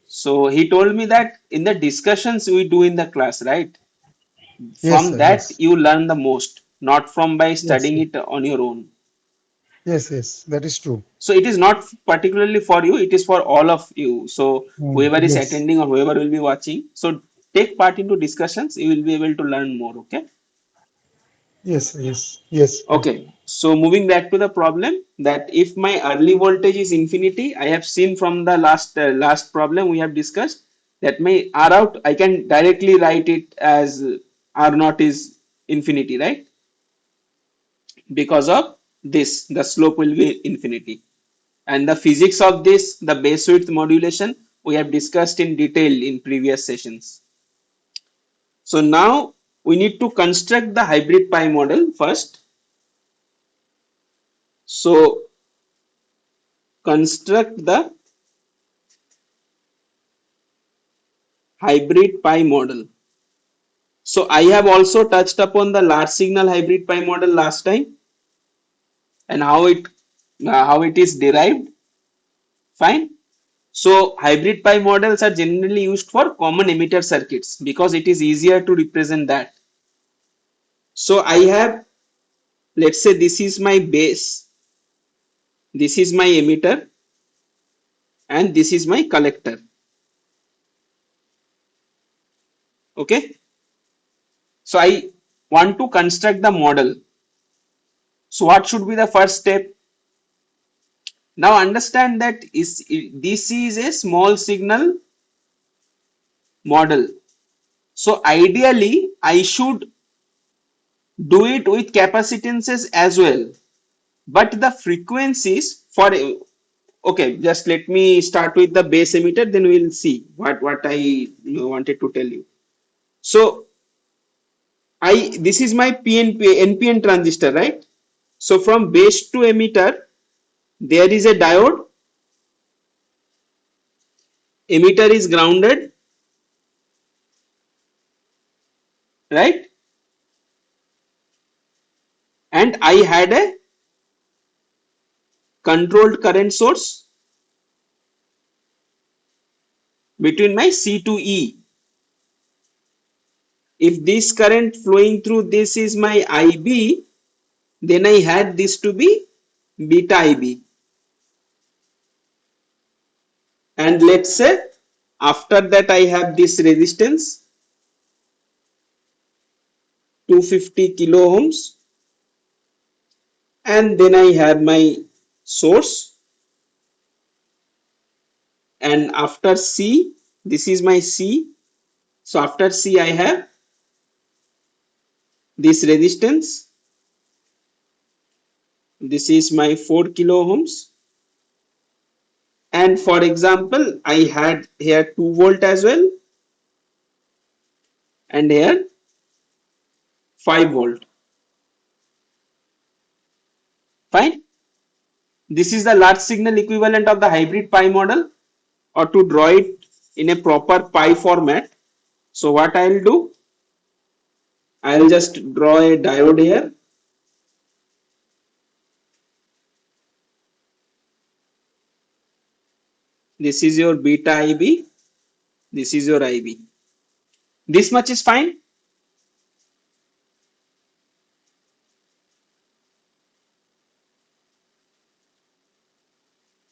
So he told me that in the discussions we do in the class, right? Yes, From sir. that Yes. you learn the most, not from by Yes. studying it on your own. Yes. Yes. That is true. So it is not particularly for you, it is for all of you. So whoever is Yes. attending or whoever will be watching, so take part into discussions, you will be able to learn more. Okay. Yes. Yes. Yes. Yes. Okay. So moving back to the problem, that if my early voltage is infinity, I have seen from the last problem we have discussed that my R out, I can directly write it as R naught is infinity, right? Because of this, the slope will be infinity. And the physics of this, the base width modulation, we have discussed in detail in previous sessions. So now we need to construct the hybrid pi model first. So construct the hybrid pi model. So I have also touched upon the large signal hybrid pi model last time and how it is derived. Fine. So hybrid pi models are generally used for common emitter circuits because it is easier to represent that. So I have, let's say this is my base, this is my emitter, and this is my collector. Okay. So I want to construct the model. So what should be the first step? Now understand that this is a small signal model. So ideally I should do it with capacitances as well. But the frequencies for, okay, just let me start with the base emitter, then we'll see what I wanted to tell you. So this is my NPN transistor, right? So from base to emitter, there is a diode. Emitter is grounded, right? And I had a controlled current source between my C to E. If this current flowing through this is my IB, then I had this to be beta IB. And let's say after that I have this resistance 250 kilo ohms, and then I have my source, and after C, this is my C. So after C I have this resistance, this is my 4 kilo ohms, and for example I had here 2 volt as well, and here 5 volt. Fine. This is the large signal equivalent of the hybrid pi model, or to draw it in a proper pi format. So what I'll do, I'll just draw a diode here. This is your beta IB, this is your IB. This much is fine.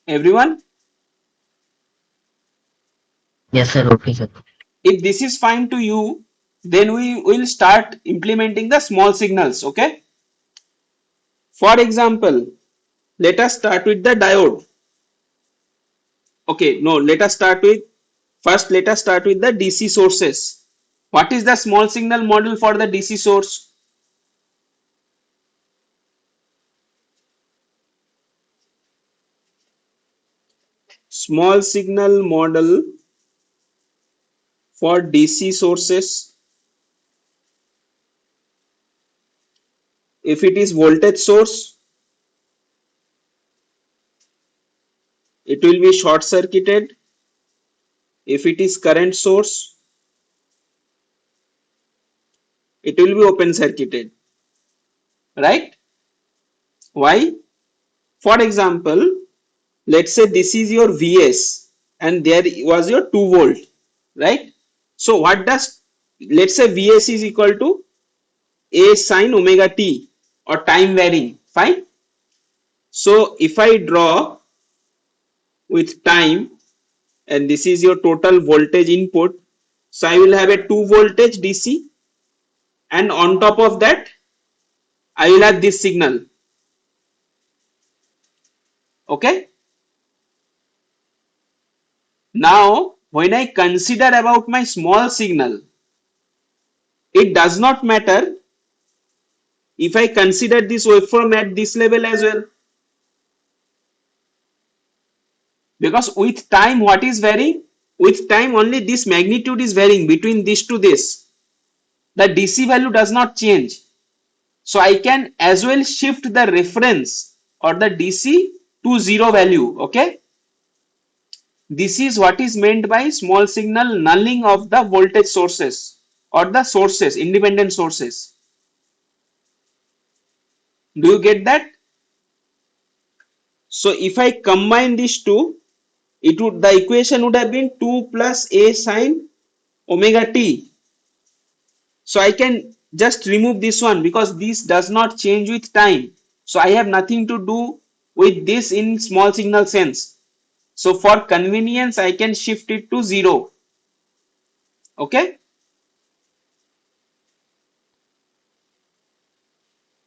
Everyone, Yes, sir. Okay, sir. if this is fine to you, then we will start implementing the small signals. Okay. For example, let us start with the diode. Okay, no, let us start with, first let us start with the DC sources. What is the small signal model for the DC source? Small signal model for DC sources. If it is voltage source, it will be short circuited. If it is current source, it will be open circuited. Right? Why? For example, let's say this is your Vs and there was your 2 volt, right? So what does, let's say Vs is equal to A sine omega t, or time varying. Fine. So if I draw with time, and this is your total voltage input, so I will have a 2 voltage DC, and on top of that I will have this signal. Okay. Now when I consider about my small signal, it does not matter if I consider this waveform at this level as well. Because with time, what is varying? With time, only this magnitude is varying between this to this. The DC value does not change. So I can as well shift the reference or the DC to 0 value. Okay. This is what is meant by small signal nulling of the voltage sources or the sources, independent sources. Do you get that? So if I combine these two, it would, the equation would have been 2 plus a sine omega t. So I can just remove this one because this does not change with time. So I have nothing to do with this in small signal sense. So for convenience, I can shift it to 0. Okay.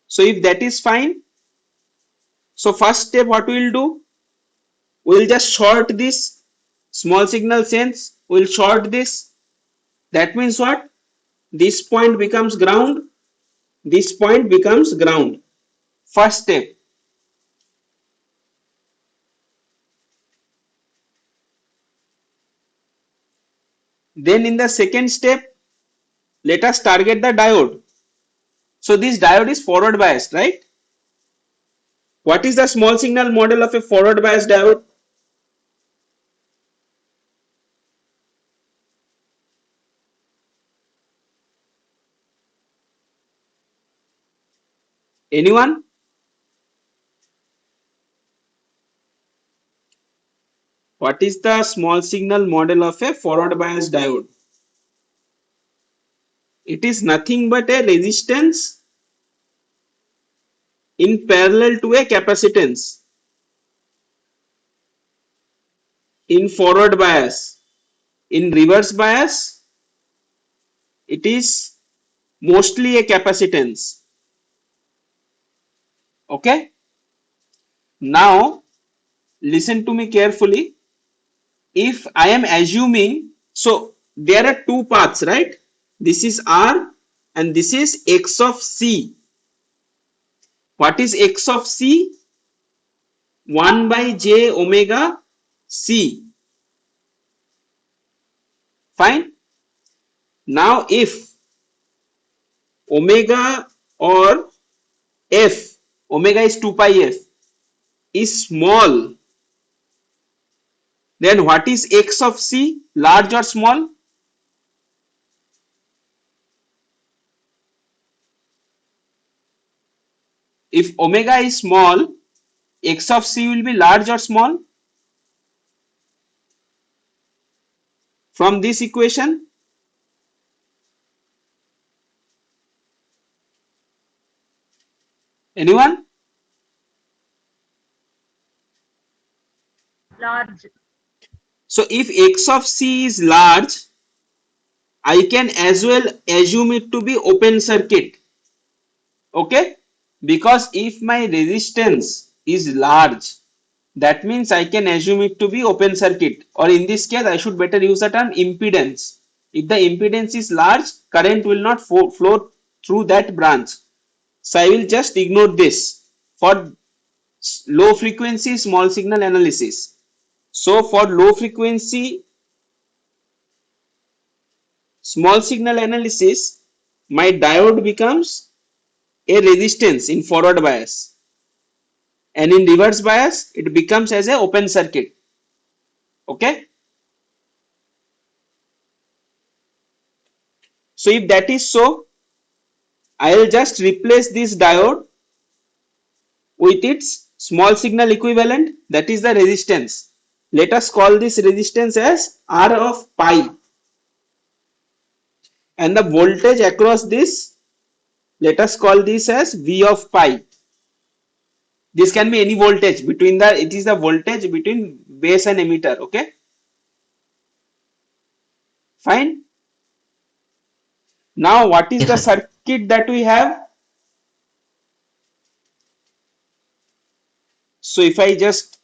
So if that is fine, so first step what we will do, we will just short this small signal sense. We will short this. That means what? This point becomes ground. This point becomes ground. First step. Then in the second step, let us target the diode. So this diode is forward biased, right? What is the small signal model of a forward biased diode? Anyone? What is the small signal model of a forward biased diode? It is nothing but a resistance in parallel to a capacitance in forward bias. In reverse bias, it is mostly a capacitance. Okay. Now listen to me carefully. If I am assuming, so there are two paths, right? This is R and this is X of C. What is X of C? 1 by j omega C. Fine. Now if omega or F, omega is 2 pi F, is small, then what is X of C? Large or small? If omega is small, X of C will be large or small? From this equation, anyone? Large. So if X of C is large, I can as well assume it to be open circuit. Okay? Because if my resistance is large, that means I can assume it to be open circuit, or in this case I should better use the term impedance. If the impedance is large, current will not flow through that branch. So I will just ignore this for low frequency small signal analysis. So for low frequency small signal analysis, my diode becomes a resistance in forward bias, and in reverse bias it becomes as a open circuit. Okay. So if that is so, I will just replace this diode with its small signal equivalent, that is the resistance. Let us call this resistance as R of pi, and the voltage across this, let us call this as V of pi. This can be any voltage between the, it is the voltage between base and emitter. Okay. Fine. Now what is Yes, the sir. circuit that we have? So if I just,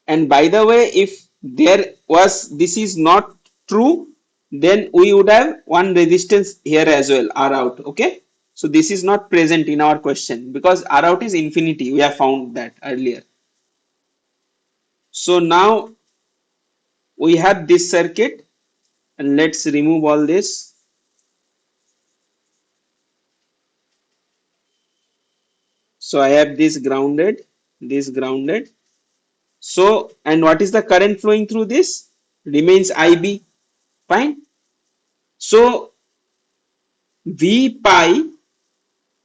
and by the way, if there was, this is not true, then we would have one resistance here as well, R out. Okay. So this is not present in our question because R out is infinity. We have found that earlier. So now we have this circuit, and let's remove all this. So I have this grounded, this grounded. So, and what is the current flowing through this? Remains IB. Fine. So V pi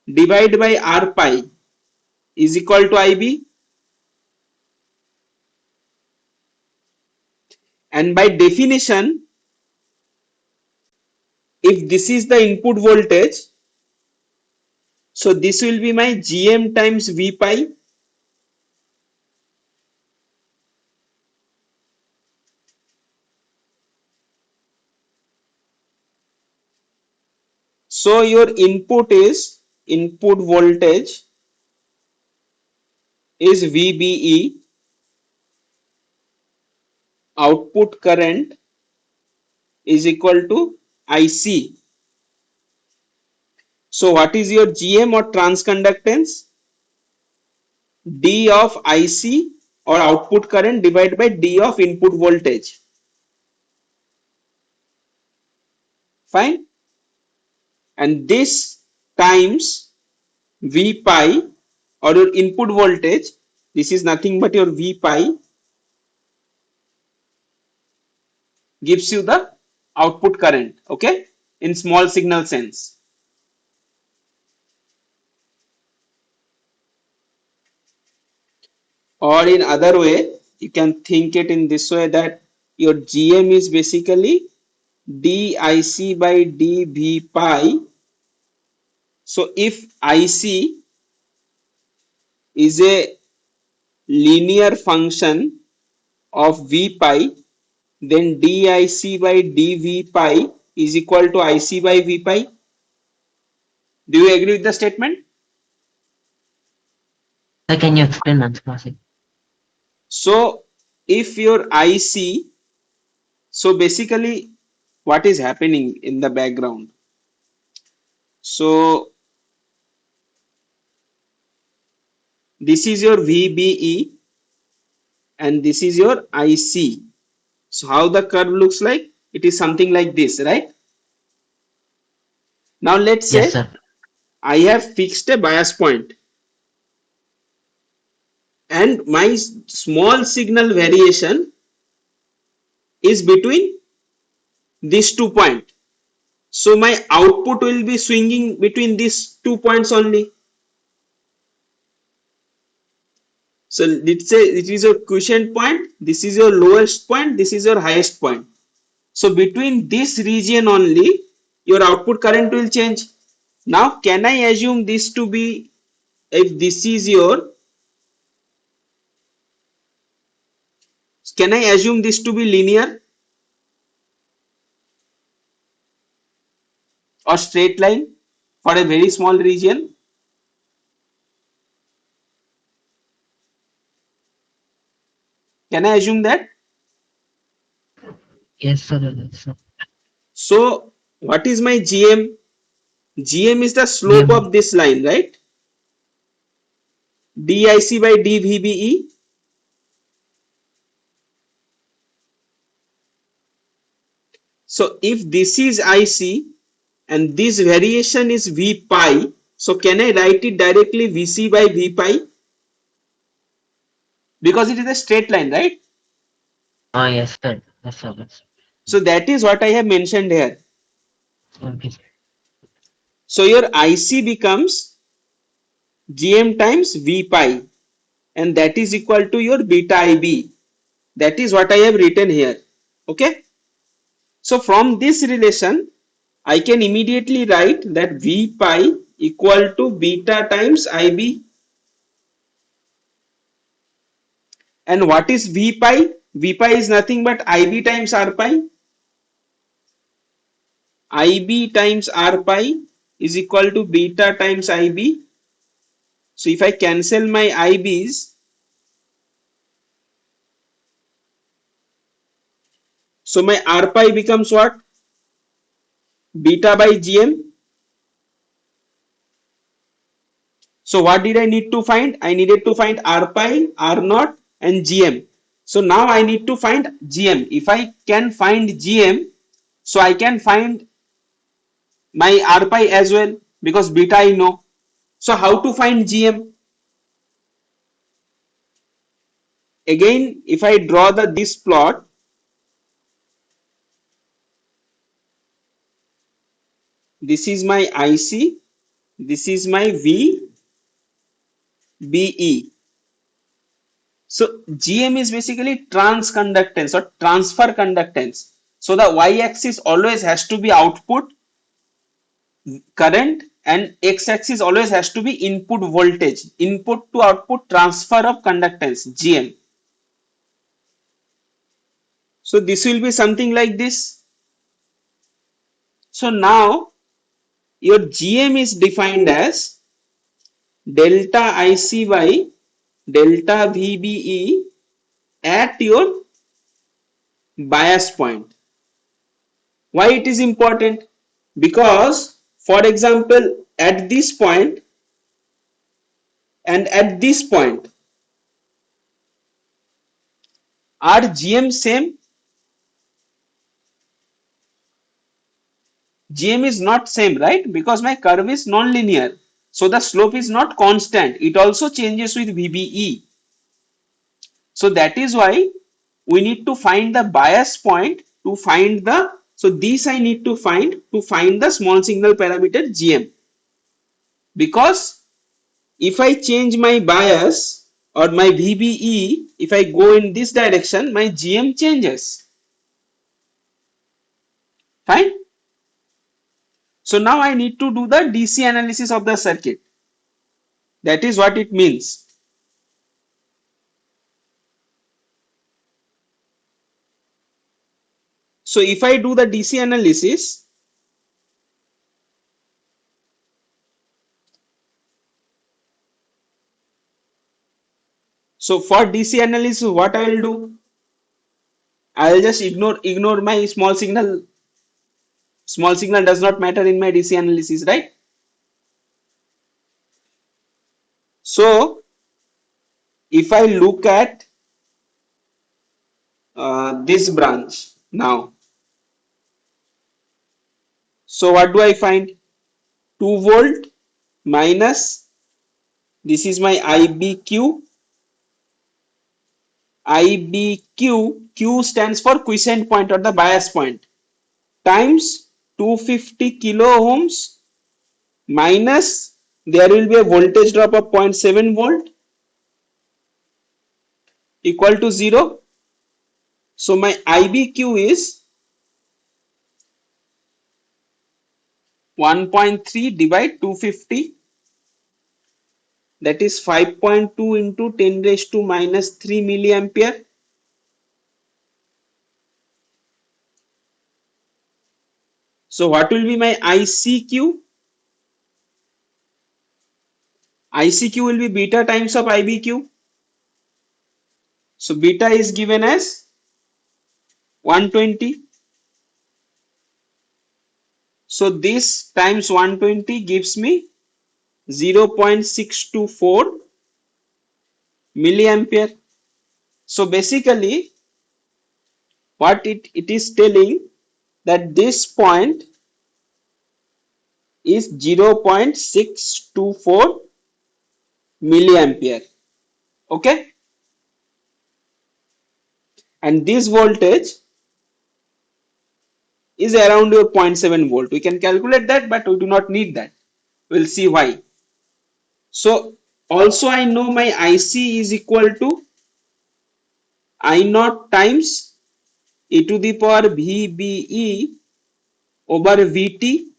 divided by R pi is equal to IB. And by definition, if this is the input voltage, so this will be my GM times V pi. So your input voltage is VBE, output current is equal to IC. So what is your GM or transconductance? D of IC or output current divided by D of input voltage. Fine. And this times V pi or your input voltage, this is nothing but your V pi, gives you the output current, okay, in small signal sense. Or in other way, you can think it in this way that your GM is basically DIC by dV pi. So if IC is a linear function of V pi, then DIC by dV pi is equal to IC by V pi. Do you agree with the statement? Sir, can you explain once more? So if your IC, so basically what is happening in the background? So this is your VBE and this is your IC. So how the curve looks like? It is something like this, right? Now let's Yes, say sir. I have fixed a bias point and my small signal variation is between these 2 points. So my output will be swinging between these 2 points only. So let's say it is your quiescent point, this is your lowest point, this is your highest point. So between this region only, your output current will change. Now can I assume this to be, if this is your, can I assume this to be linear or straight line for a very small region? Can I assume that? Yes, sir. Yes, sir. So what is my GM? GM is the slope GM. of this line, right? DIC by dVBE. So if this is IC and this variation is V pi, so can I write it directly VC by V pi? Because it is a straight line, right? Oh, yes, sir. Yes, sir. Yes. So that is what I have mentioned here. Okay. So your IC becomes GM times V pi and that is equal to your beta IB. That is what I have written here. Okay. So from this relation, I can immediately write that V pi equal to beta times IB. And what is V pi? V pi is nothing but IB times R pi. IB times R pi is equal to beta times IB. So if I cancel my IBs, so my R pi becomes what? Beta by GM. So what did I need to find? I needed to find R pi, R naught and GM. So now I need to find GM. If I can find GM, so I can find my R pi as well, because beta I know. So how to find GM? Again, if I draw this plot, this is my IC, this is my VBE. So GM is basically transconductance or transfer conductance. So the y-axis always has to be output current and x-axis always has to be input voltage, input to output transfer of conductance, GM. So this will be something like this. So now your GM is defined as delta IC by delta VBE at your bias point. Why it is important? Because, for example, at this point and at this point, are GM same? GM is not same, right? Because my curve is non-linear. So the slope is not constant. It also changes with VBE. So that is why we need to find the bias point to find the, so this I need to find the small signal parameter GM. Because if I change my bias or my VBE, if I go in this direction, my GM changes. Fine. So now I need to do the DC analysis of the circuit. That is what it means. So if I do the DC analysis, so for DC analysis, what I will do? I will just ignore my small signal. Small signal does not matter in my DC analysis, right? So if I look at this branch now, so what do I find? 2 volt minus, this is my IBQ. IBQ, Q stands for quiescent point or the bias point, times 250 kilo ohms minus, there will be a voltage drop of 0.7 volt equal to 0. So my IBQ is 1.3 divide 250, that is 5.2 into 10 raised to minus 3 milliampere. So what will be my ICQ? ICQ will be beta times of IBQ. So beta is given as 120. So this times 120 gives me 0.624 milliampere. So basically what it is telling, that this point is 0.624 milliampere. Okay, and this voltage is around your 0.7 volt. We can calculate that, but we do not need that. We'll see why. So also I know my IC is equal to I naught times e to the power VBE over VT.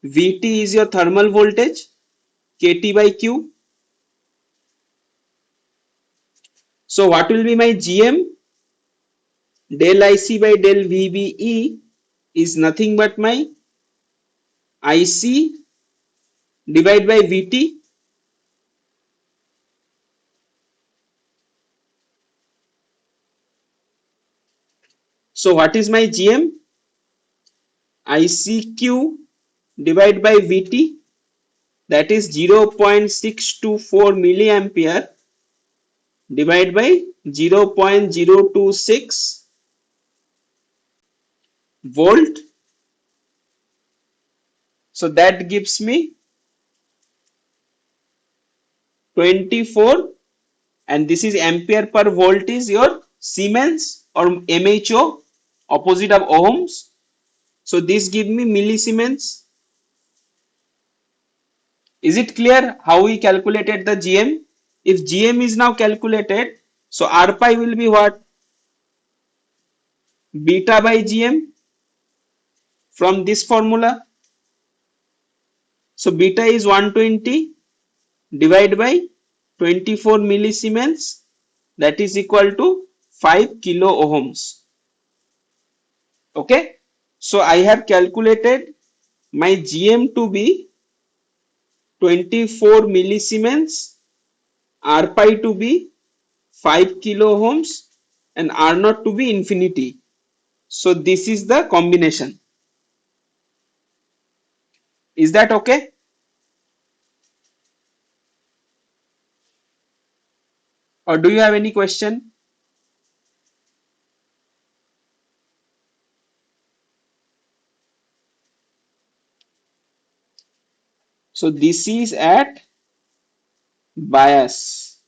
VT is your thermal voltage, KT by Q. So what will be my GM? Del IC by del VBE is nothing but my IC divided by VT. So what is my GM? ICQ divided by VT. that is 0.624 milliampere divided by 0.026 volt. So that gives me 24, and this is ampere per volt is your Siemens or MHO, opposite of ohms. So this give me millisiemens. Is it clear how we calculated the GM? If GM is now calculated, so R pi will be what? Beta by GM from this formula. So beta is 120 divided by 24 millisiemens, that is equal to 5 kilo ohms. Okay. So I have calculated my GM to be 24 millisiemens, R pi to be 5 kilo ohms, and R naught to be infinity. So this is the combination. Is that okay? Or do you have any question? So this is at bias.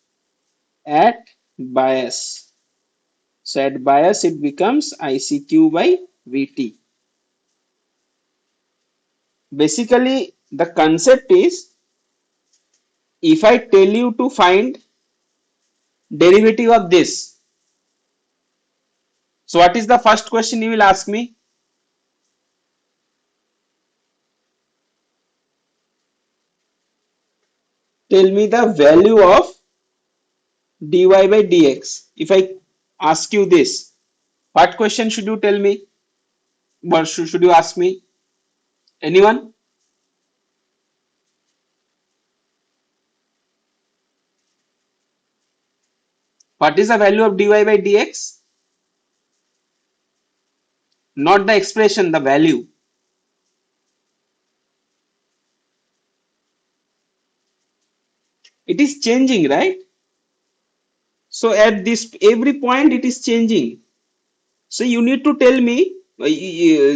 At bias. So at bias it becomes ICQ by VT. Basically the concept is, if I tell you to find derivative of this, so what is the first question you will ask me? Tell me the value of dy by dx. If I ask you this, what question should you tell me? Or should you ask me? Anyone? What is the value of dy by dx? Not the expression, the value. It is changing, right? So at this every point it is changing. So you need to tell me,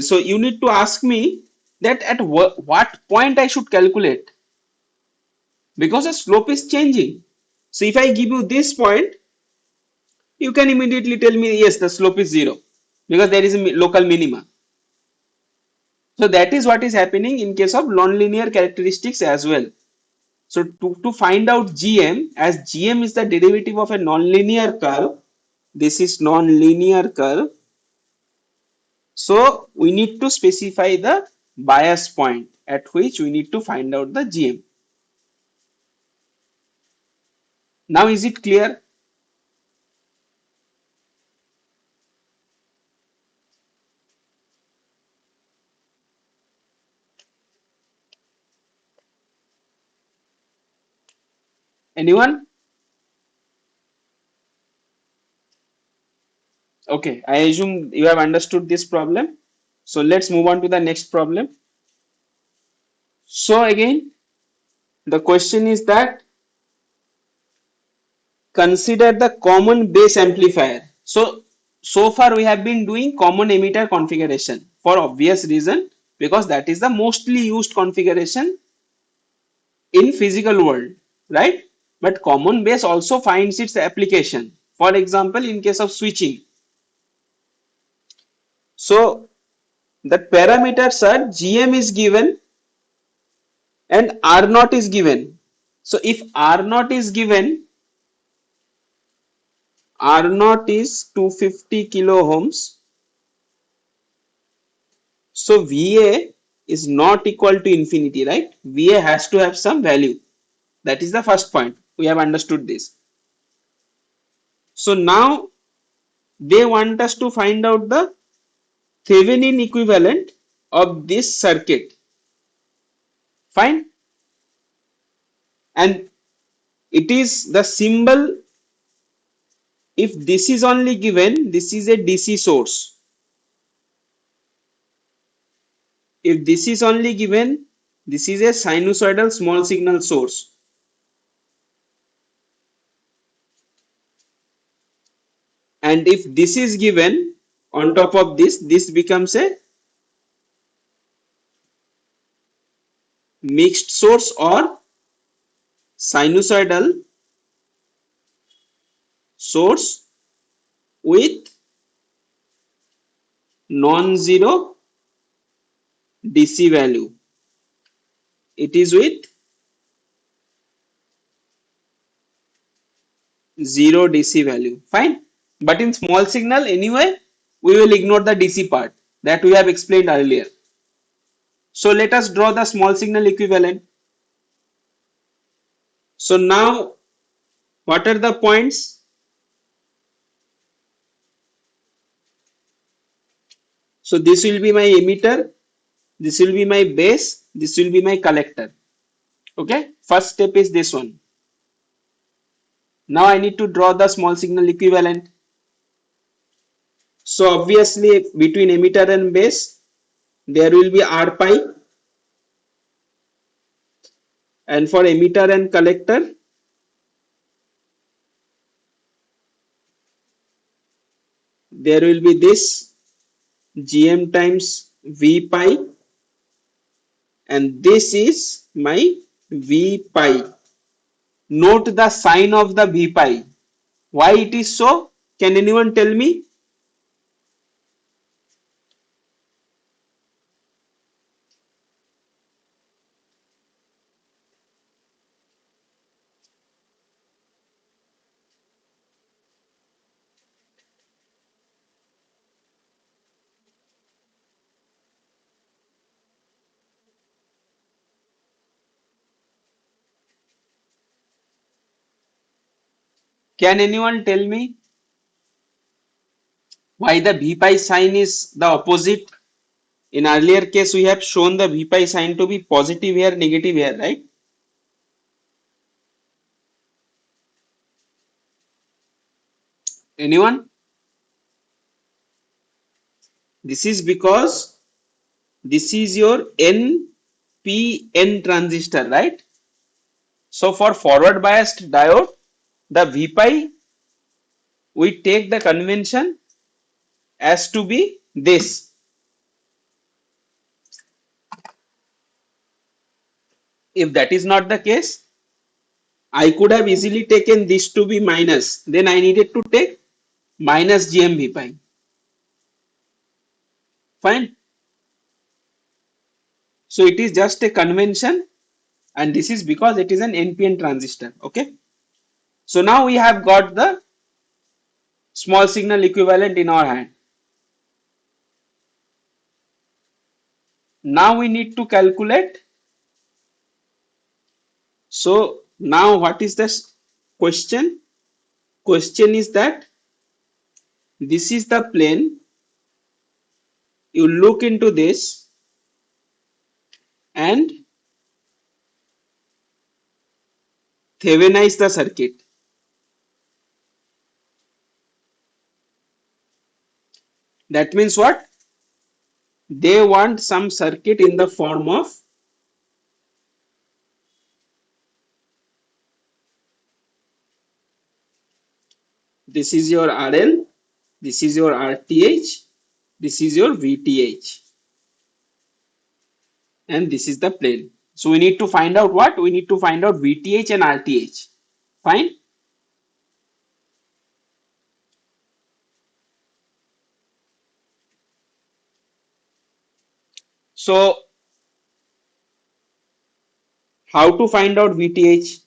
so you need to ask me that at what point I should calculate, because the slope is changing. So if I give you this point, you can immediately tell me yes, the slope is 0 because there is a local minima. So that is what is happening in case of nonlinear characteristics as well. So to find out GM, as GM is the derivative of a nonlinear curve, this is nonlinear curve. So we need to specify the bias point at which we need to find out the GM. Now is it clear? Anyone? Okay, I assume you have understood this problem. So let's move on to the next problem. So again, the question is that consider the common base amplifier. So far we have been doing common emitter configuration for obvious reason, because that is the mostly used configuration in physical world, right? But common base also finds its application. For example, in case of switching. So the parameters are GM is given and R naught is given. So if R naught is given, R naught is 250 kilo ohms. So VA is not equal to infinity, right? VA has to have some value. That is the first point. We have understood this. So now they want us to find out the Thevenin equivalent of this circuit. Fine. And it is the symbol. If this is only given, this is a DC source. If this is only given, This is a sinusoidal small signal source. And if this is given on top of this, this becomes a mixed source or sinusoidal source with non-zero DC value. It is with 0 DC value. Fine. But in small signal, anyway, we will ignore the DC part that we have explained earlier. So let us draw the small signal equivalent. So now, what are the points? So this will be my emitter, this will be my base, this will be my collector. Okay, first step is this one. Now I need to draw the small signal equivalent. So obviously between emitter and base, there will be R pi, and for emitter and collector, there will be this Gm times V pi, and this is my V pi. Note the sign of the V pi. Why it is so? Can anyone tell me? Can anyone tell me why the V pi sign is the opposite? In earlier case, we have shown the V pi sign to be positive here, negative here, right? Anyone? This is because this is your NPN transistor, right? So for forward biased diode, the V pi, we take the convention as to be this. If that is not the case, I could have easily taken this to be minus. Then I needed to take minus GM V pi. Fine. So it is just a convention, and this is because it is an NPN transistor. Okay. So now we have got the small signal equivalent in our hand. Now we need to calculate. So now what is the question? Question is that this is the plane. You look into this and Theveninize the circuit. That means what? They want some circuit in the form of this is your RL, this is your RTH, this is your VTH, and this is the plane. So we need to find out what? We need to find out VTH and RTH. Fine. So how to find out VTH?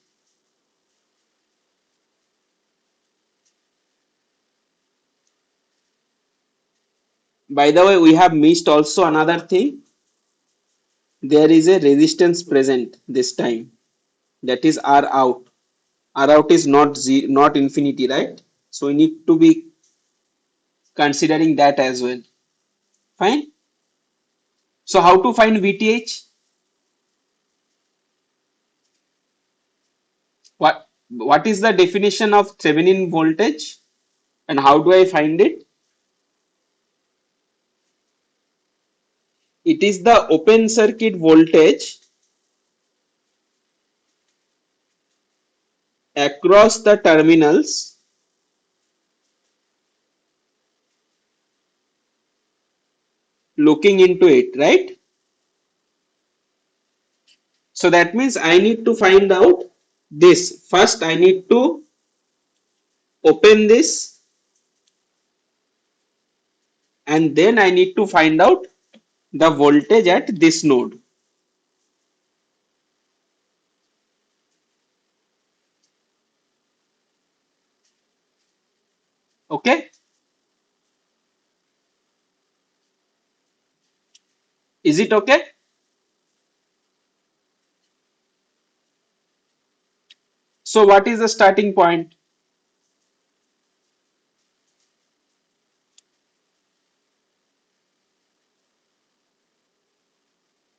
By the way, we have missed also another thing. There is a resistance present this time. That is R out. R out is not infinity, right? So we need to be considering that as well. Fine. So how to find VTH? What is the definition of Thevenin voltage and how do I find it? It is the open circuit voltage across the terminals looking into it, right? So that means I need to find out this. First, I need to open this, and then I need to find out the voltage at this node. Okay? Is it okay? So what is the starting point?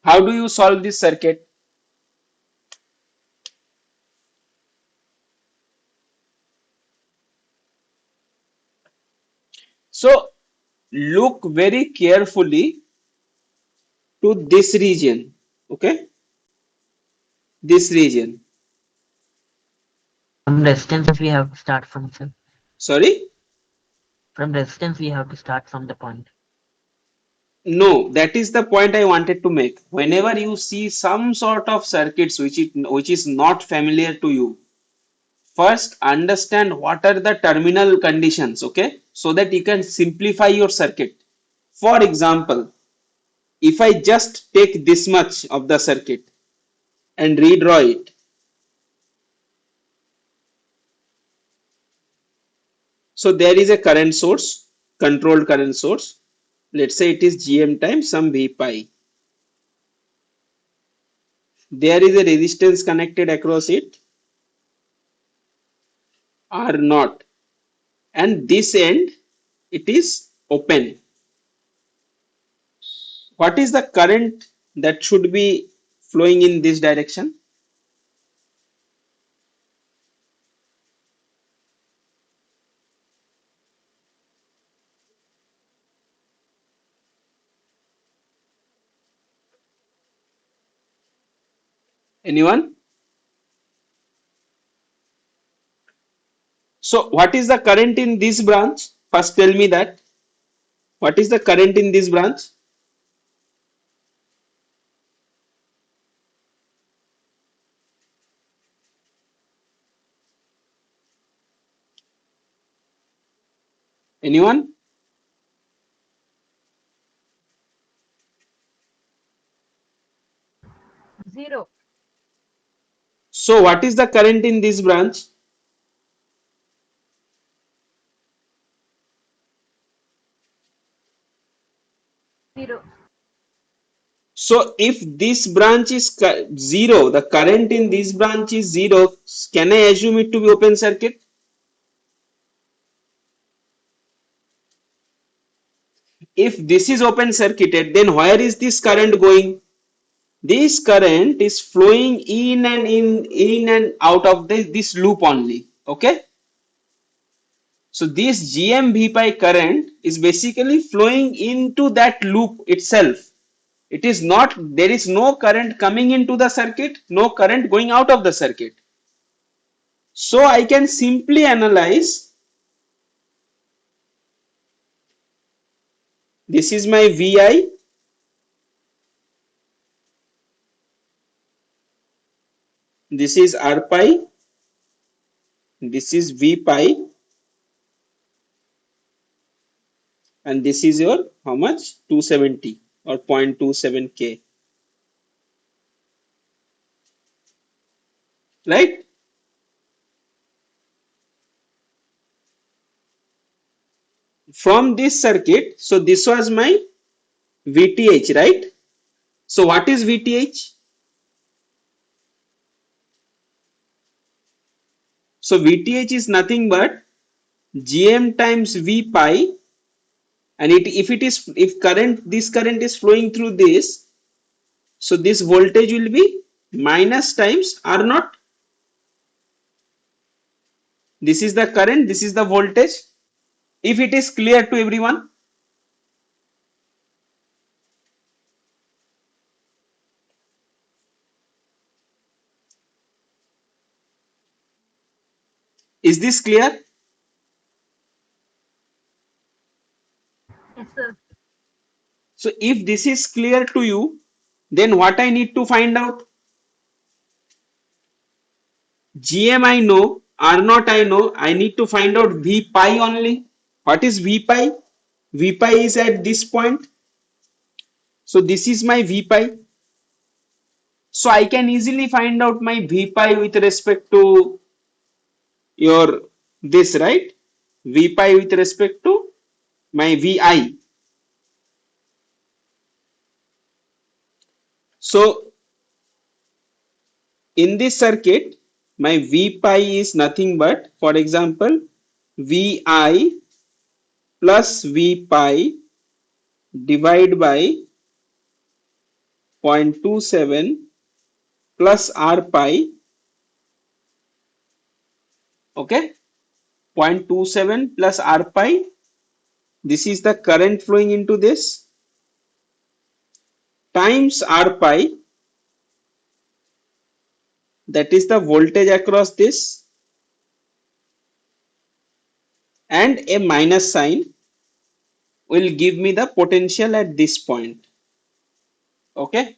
How do you solve this circuit? So look very carefully to this region. Okay? This region. From resistance, we have to start from, sir. Sorry? From resistance, we have to start from the point. No, that is the point I wanted to make. Whenever you see some sort of circuits which is not familiar to you, first understand what are the terminal conditions, okay? So that you can simplify your circuit. For example, if I just take this much of the circuit and redraw it, so there is a current source, controlled current source. Let's say it is Gm times some V pi. There is a resistance connected across it, R naught, and this end it is open. What is the current that should be flowing in this direction? Anyone? So what is the current in this branch? First tell me that. What is the current in this branch? Anyone? Zero. So what is the current in this branch? Zero. So if this branch is zero, the current in this branch is zero, can I assume it to be open circuit? If this is open circuited, then where is this current going? This current is flowing in and out of this loop only. Okay. So this GM pi current is basically flowing into that loop itself. It is not, there is no current coming into the circuit, no current going out of the circuit. So I can simply analyze, this is my Vi, this is R pi, this is V pi, and this is your how much? 270 or 0.27 K, right? From this circuit, so this was my VTH, right? So what is VTH? So VTH is nothing but Gm times V pi, and if it is, if current, this current is flowing through this, so this voltage will be minus times R naught. This is the current, this is the voltage. If it is clear to everyone, Is this clear? Yes, sir. So if this is clear to you, then what I need to find out? GM I know, R naught I know, I need to find out V pi only. What is V pi? V pi is at this point. So this is my V pi. So I can easily find out my V pi with respect to your this, right? V pi with respect to my VI. So in this circuit, my V pi is nothing but, for example, VI plus V pi divided by 0.27 plus R pi, okay? 0.27 plus R pi. This is the current flowing into this times R pi, that is the voltage across this, and a minus sign will give me the potential at this point. Okay,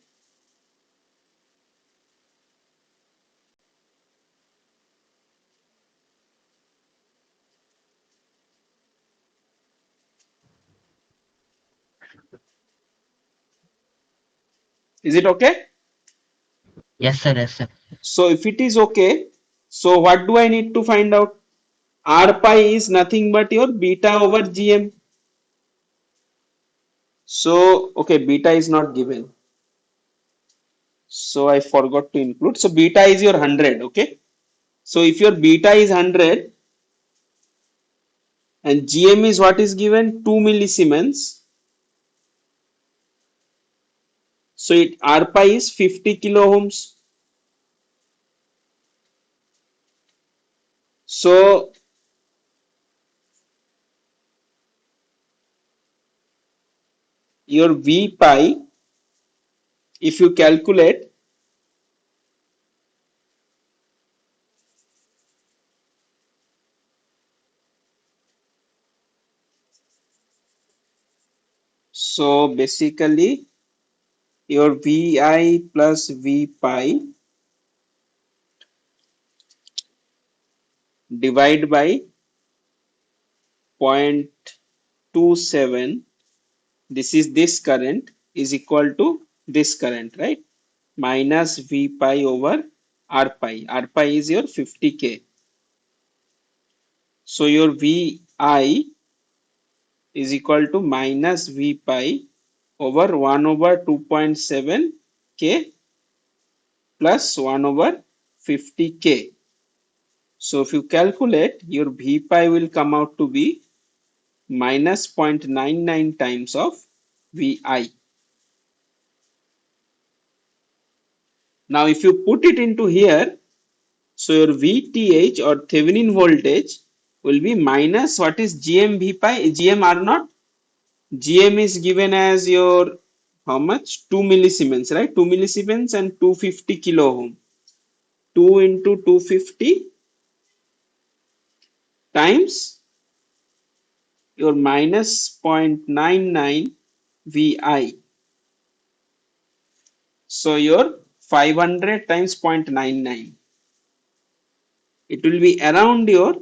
is it okay? Yes, sir. Yes, sir. So if it is okay, so what do I need to find out? R pi is nothing but your beta over gm. So okay, beta is not given, so I forgot to include. So beta is your 100. Okay, so if your beta is 100 and gm is what is given, 2 millisiemens, so it R pi is 50 kilo ohms. So your V pi, if you calculate, so basically your Vi plus V pi divide by 0.27, this is this current, is equal to this current, right? Minus V pi over R pi. R pi is your 50K. So your Vi is equal to minus V pi over 1 over 2.7 K plus 1 over 50K. So if you calculate, your V pi will come out to be minus 0.99 times of Vi. Now if you put it into here, so your VTH or Thevenin voltage will be minus what is GM V pi, GM R naught. GM is given as your how much? 2 millisiemens, right? 2 millisiemens and 250 kilo ohm. 2 into 250 times your minus 0.99 Vi. So your 500 times 0.99. It will be around your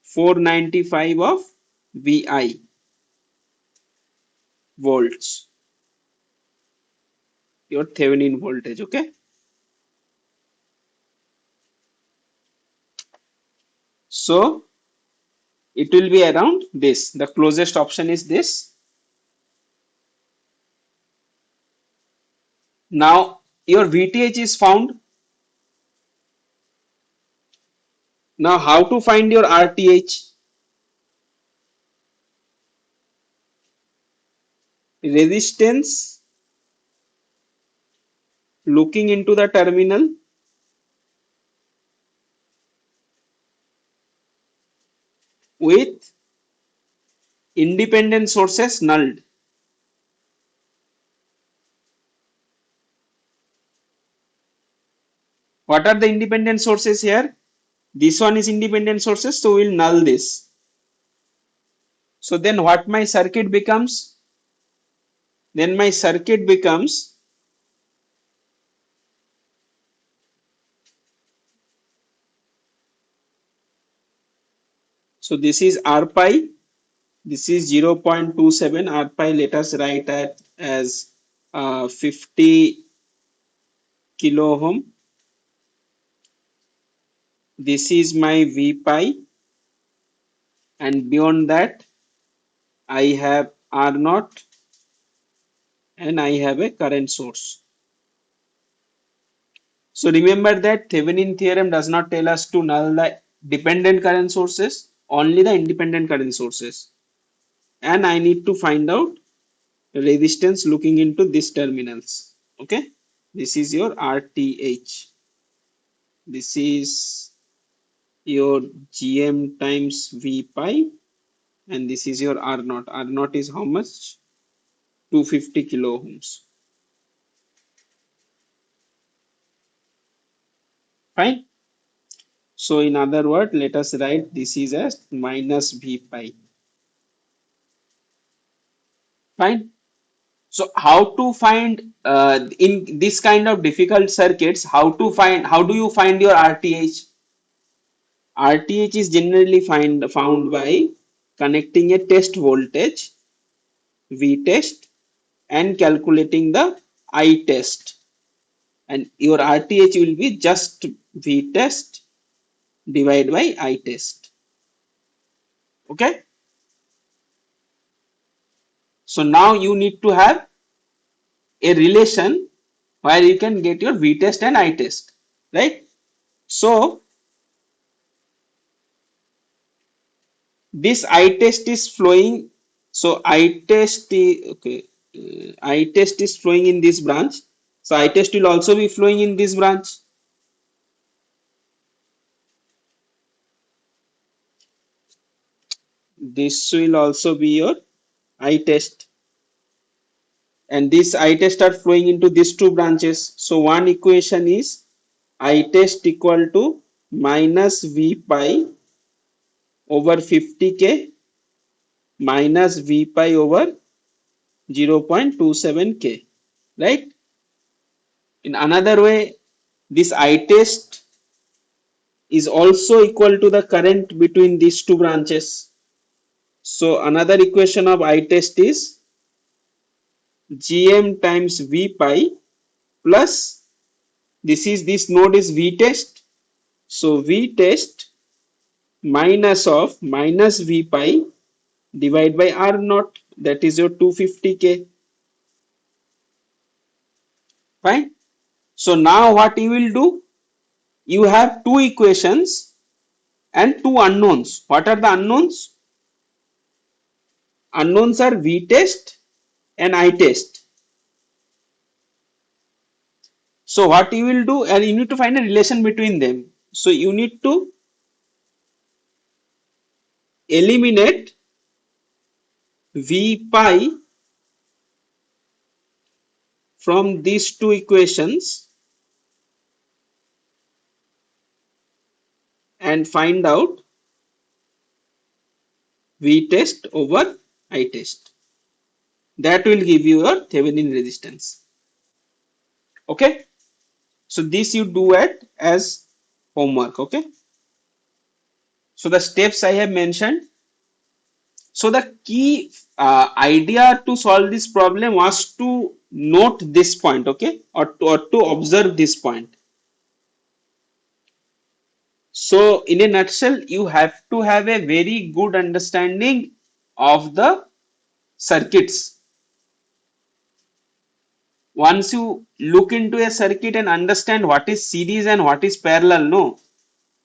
495 of Vi volts, your Thevenin voltage. Okay. So it will be around this. The closest option is this. Now your VTH is found. Now how to find your RTH? Resistance looking into the terminal with independent sources nulled. What are the independent sources here? This one is independent sources, so we'll null this. So then what my circuit becomes? Then my circuit becomes, so this is R pi, this is 0.27 R pi, let us write that as 50 kilo ohm. This is my V pi, and beyond that I have R naught, and I have a current source. So remember that Thevenin theorem does not tell us to null the dependent current sources, only the independent current sources. And I need to find out resistance looking into these terminals. Okay, this is your RTH. This is your GM times V pi, and this is your R naught. R naught is how much? 250 kilo ohms. Fine. So in other words, let us write this is as minus V pi. Fine. So how to find in this kind of difficult circuits, how do you find your RTH? RTH is generally found by connecting a test voltage V test and calculating the I test, and your RTH will be just V test divided by I test. Okay, so now you need to have a relation where you can get your V test and I test, right? So this I test is flowing. So I test okay, I test is flowing in this branch. So I test will also be flowing in this branch. This will also be your I test, and this I test are flowing into these two branches. So one equation is I test equal to minus V pi over 50k minus V pi over 0.27k, right? In another way, this I test is also equal to the current between these two branches. So another equation of I test is Gm times V pi plus this node is V test. So V test minus of minus V pi divided by R naught, that is your 250k. Fine. So now what you will do? You have two equations and two unknowns. What are the unknowns? Unknowns are V test and I test. So what you will do, and you need to find a relation between them. So you need to eliminate V pi from these two equations and find out V test over I test. That will give you your Thevenin resistance. Okay. So this you do it as homework. Okay. So the steps I have mentioned. So the key idea to solve this problem was to note this point, okay, or to observe this point. So in a nutshell, you have to have a very good understanding of the circuits. Once you look into a circuit and understand what is series and what is parallel, no,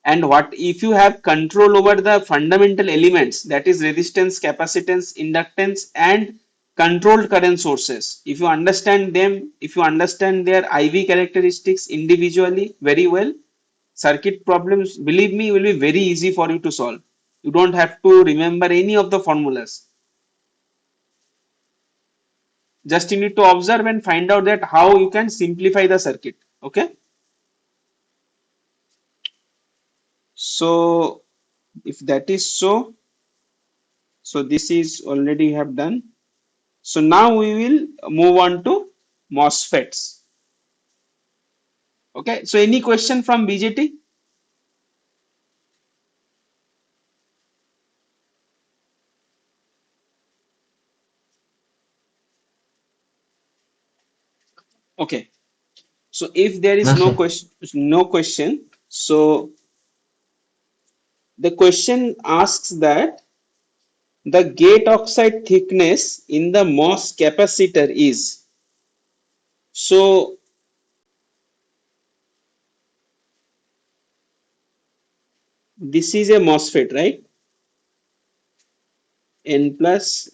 and what if you have control over the fundamental elements, that is resistance, capacitance, inductance, and controlled current sources. If you understand them, if you understand their IV characteristics individually very well, circuit problems, believe me, will be very easy for you to solve. You don't have to remember any of the formulas. Just you need to observe and find out that how you can simplify the circuit. Okay. So if that is so, so this is already have done. So now we will move on to MOSFETs. Okay, so any question from BJT? Okay, so if there is No, sir. no question, so the question asks that the gate oxide thickness in the MOS capacitor is. So this is a MOSFET, right? N plus,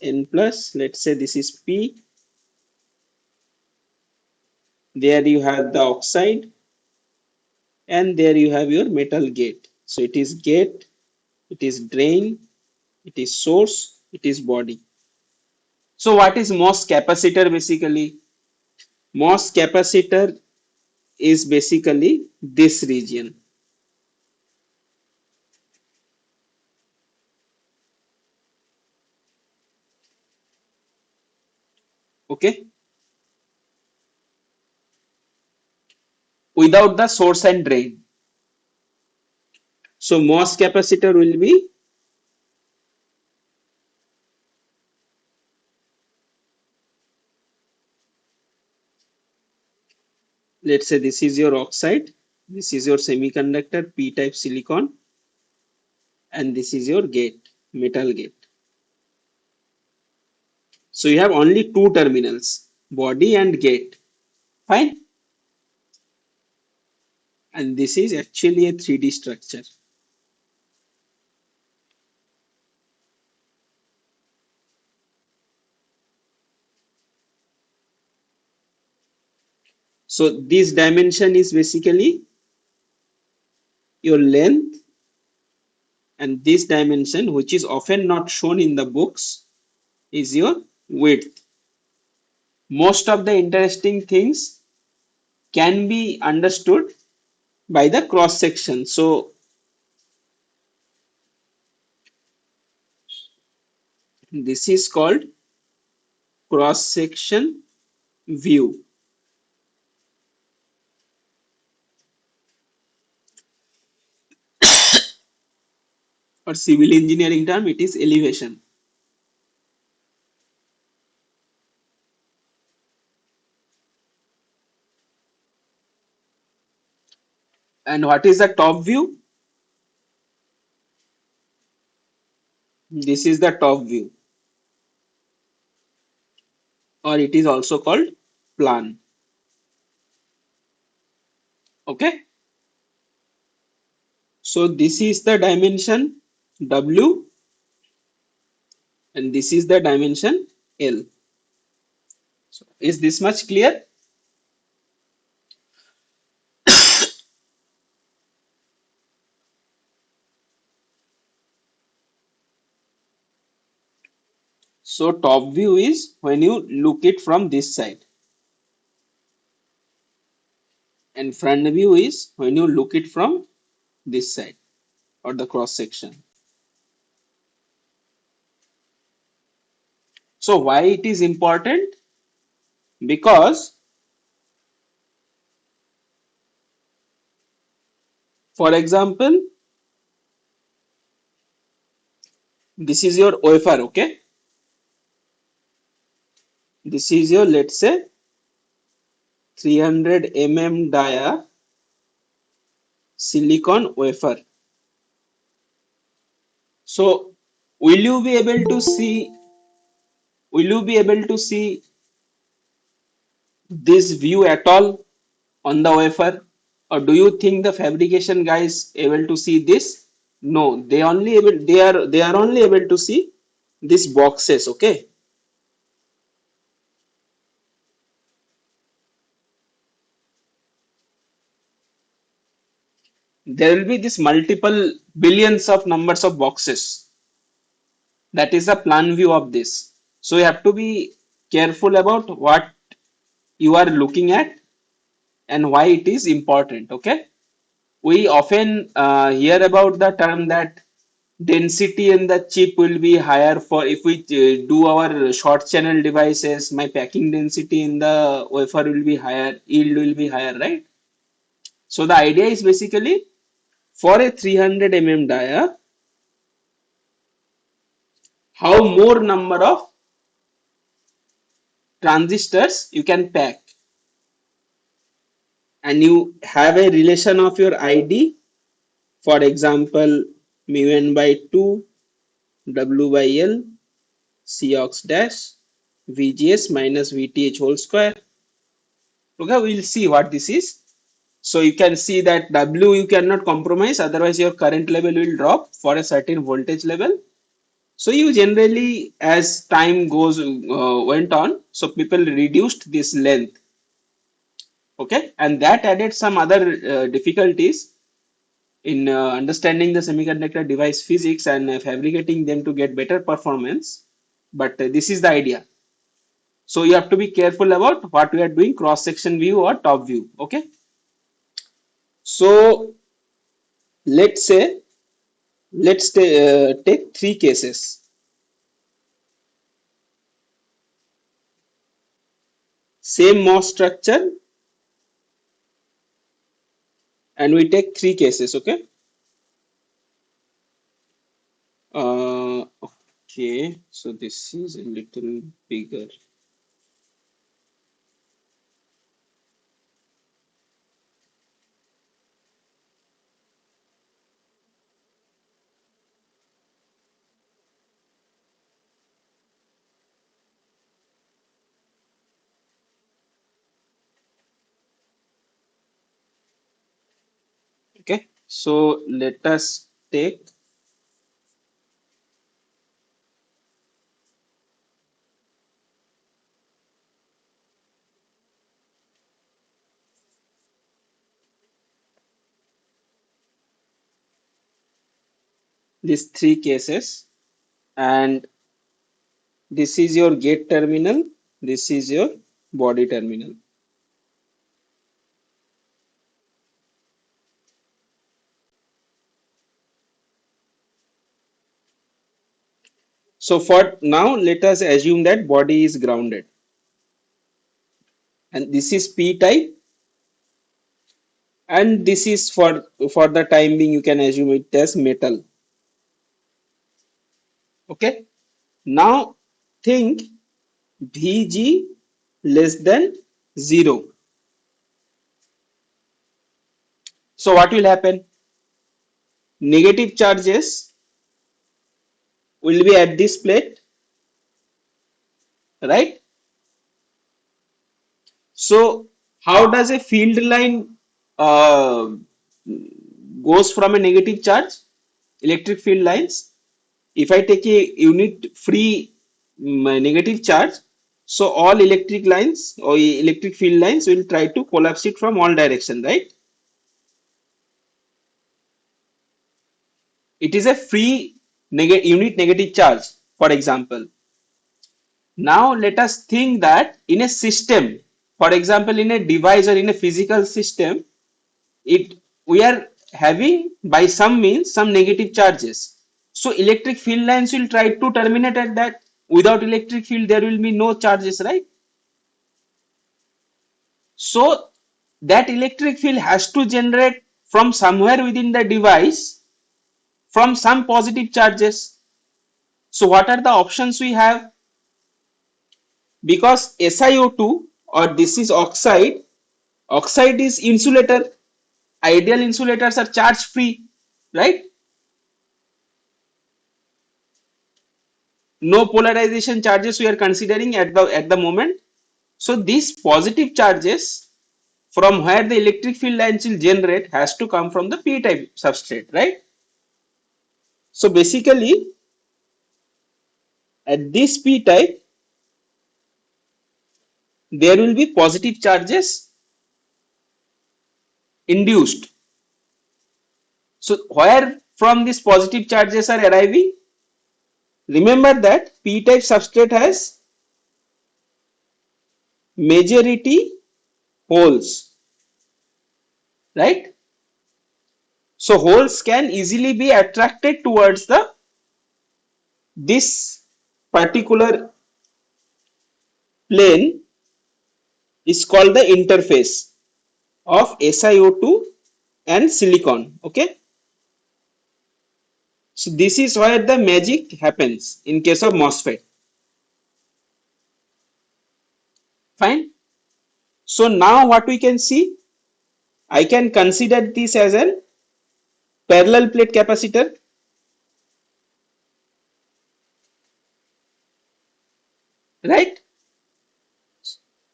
let's say this is P. There you have the oxide, and there you have your metal gate. So it is gate, it is drain, it is source, it is body. So what is MOS capacitor basically? MOS capacitor is basically this region. Okay, without the source and drain. So MOS capacitor will be, let's say this is your oxide, this is your semiconductor P type silicon, and this is your gate, metal gate. So you have only two terminals, body and gate. Fine. And this is actually a 3D structure. So this dimension is basically your length, and this dimension, which is often not shown in the books, is your width. Most of the interesting things can be understood by the cross section. So this is called cross section view, or civil engineering term, it is elevation. And what is the top view? This is the top view, or it is also called plan. Okay. So this is the dimension W, and this is the dimension L. So is this much clear? So top view is when you look it from this side, and front view is when you look it from this side, or the cross section. So why it is important? Because, for example, this is your wafer, okay? This is your, let's say, 300 dia silicon wafer. So will you be able to see, will you be able to see this view at all on the wafer, or do you think the fabrication guys able to see this? No, they are only able to see these boxes. Okay, there will be this multiple billions of numbers of boxes. That is the plan view of this. So you have to be careful about what you are looking at and why it is important. Okay, we often hear about the term that density in the chip will be higher for if we do our short channel devices, my packing density in the wafer will be higher, yield will be higher, right? So the idea is basically for a 300 dia, how more number of transistors you can pack, and you have a relation of your ID, for example mu n by 2 W by L C ox dash VGS minus VTH whole square. Okay, we'll see what this is. So you can see that W you cannot compromise, otherwise your current level will drop for a certain voltage level. So you generally, as time goes went on, so people reduced this length. Okay, and that added some other difficulties in understanding the semiconductor device physics and fabricating them to get better performance. But this is the idea. So you have to be careful about what we are doing, cross section view or top view. Okay. So let's say, take three cases. Same MOS structure, and we take three cases. Okay. Okay. So this is a little bigger. Okay. So let us take these three cases, and this is your gate terminal, this is your body terminal. So for now, let us assume that body is grounded, and this is P type, and this is for the time being you can assume it as metal. Okay. Now think Vg less than 0. So what will happen? Negative charges will be at this plate, right? So how does a field line uh, goes from a negative charge? Electric field lines. If I take a unit free negative charge, so all electric lines or electric field lines will try to collapse it from all direction, right? It is a free unit negative charge, for example. Now let us think that in a system, for example, in a device or in a physical system, it we are having by some means some negative charges. So electric field lines will try to terminate at that. Without electric field, there will be no charges, right? So that electric field has to generate from somewhere within the device from some positive charges. So what are the options we have? Because SiO2 or this is oxide, oxide is insulator. Ideal insulators are charge free, right? No polarization charges we are considering at the moment. So these positive charges from where the electric field lines will generate has to come from the p type substrate, right? So basically at this p type there will be positive charges induced. So where from these positive charges are arriving? Remember that p type substrate has majority holes, right? So holes can easily be attracted towards this particular plane is called the interface of SiO2 and silicon. Okay. So this is where the magic happens in case of MOSFET. Fine. So now what we can see, I can consider this as a parallel plate capacitor, right?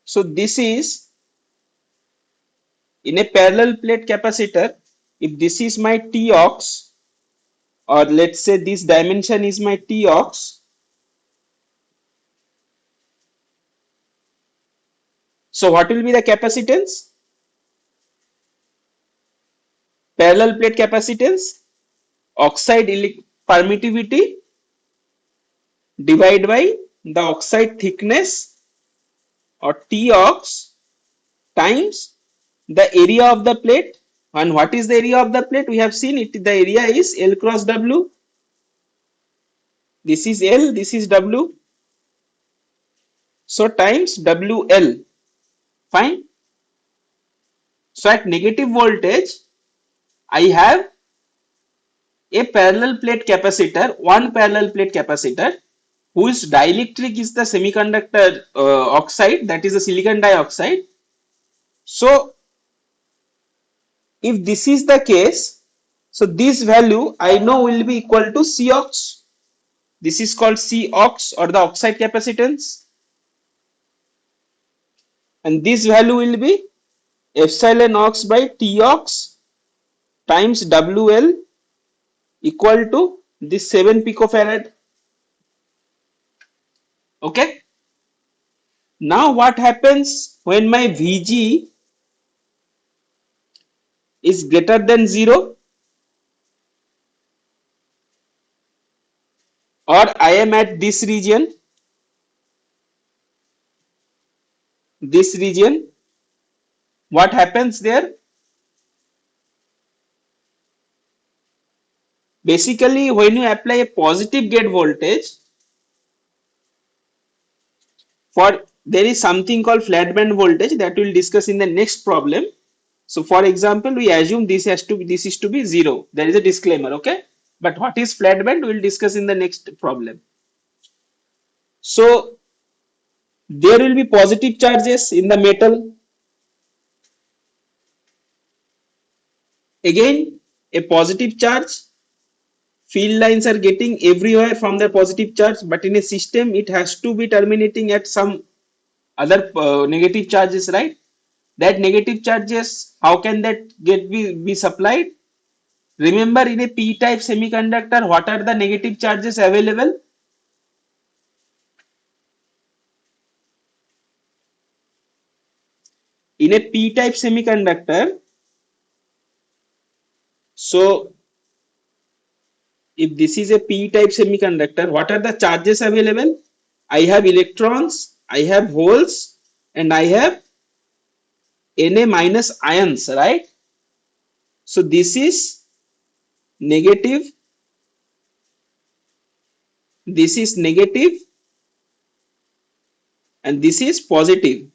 So this is in a parallel plate capacitor. If this is my Tox, or let's say this dimension is my Tox, so what will be the capacitance? Parallel plate capacitance, oxide permittivity divided by the oxide thickness or Tox times the area of the plate. And what is the area of the plate? We have seen it. The area is L cross W. This is L, this is W. So times WL. Fine. So at negative voltage, I have a parallel plate capacitor, one parallel plate capacitor, whose dielectric is the semiconductor oxide, that is the silicon dioxide. So if this is the case, so this value I know will be equal to Cox. This is called Cox, or the oxide capacitance, and this value will be epsilon ox by Tox times WL equal to this 7 picofarad. Okay. Now what happens when my Vg is greater than 0, or I am at this region, what happens there? Basically, when you apply a positive gate voltage, for there is something called flat band voltage that we will discuss in the next problem. So for example, we assume this is to be 0. There is a disclaimer, okay? But what is flat band we will discuss in the next problem. So there will be positive charges in the metal. Again, a positive charge. Field lines are getting everywhere from the positive charge, but in a system it has to be terminating at some other negative charges, right? That negative charges, how can that be supplied? Remember, in a p-type semiconductor, what are the negative charges available? In a p-type semiconductor, so if this is a p-type semiconductor, what are the charges available? I have electrons, I have holes, and I have Na minus ions, right? So this is negative, this is negative, and this is positive.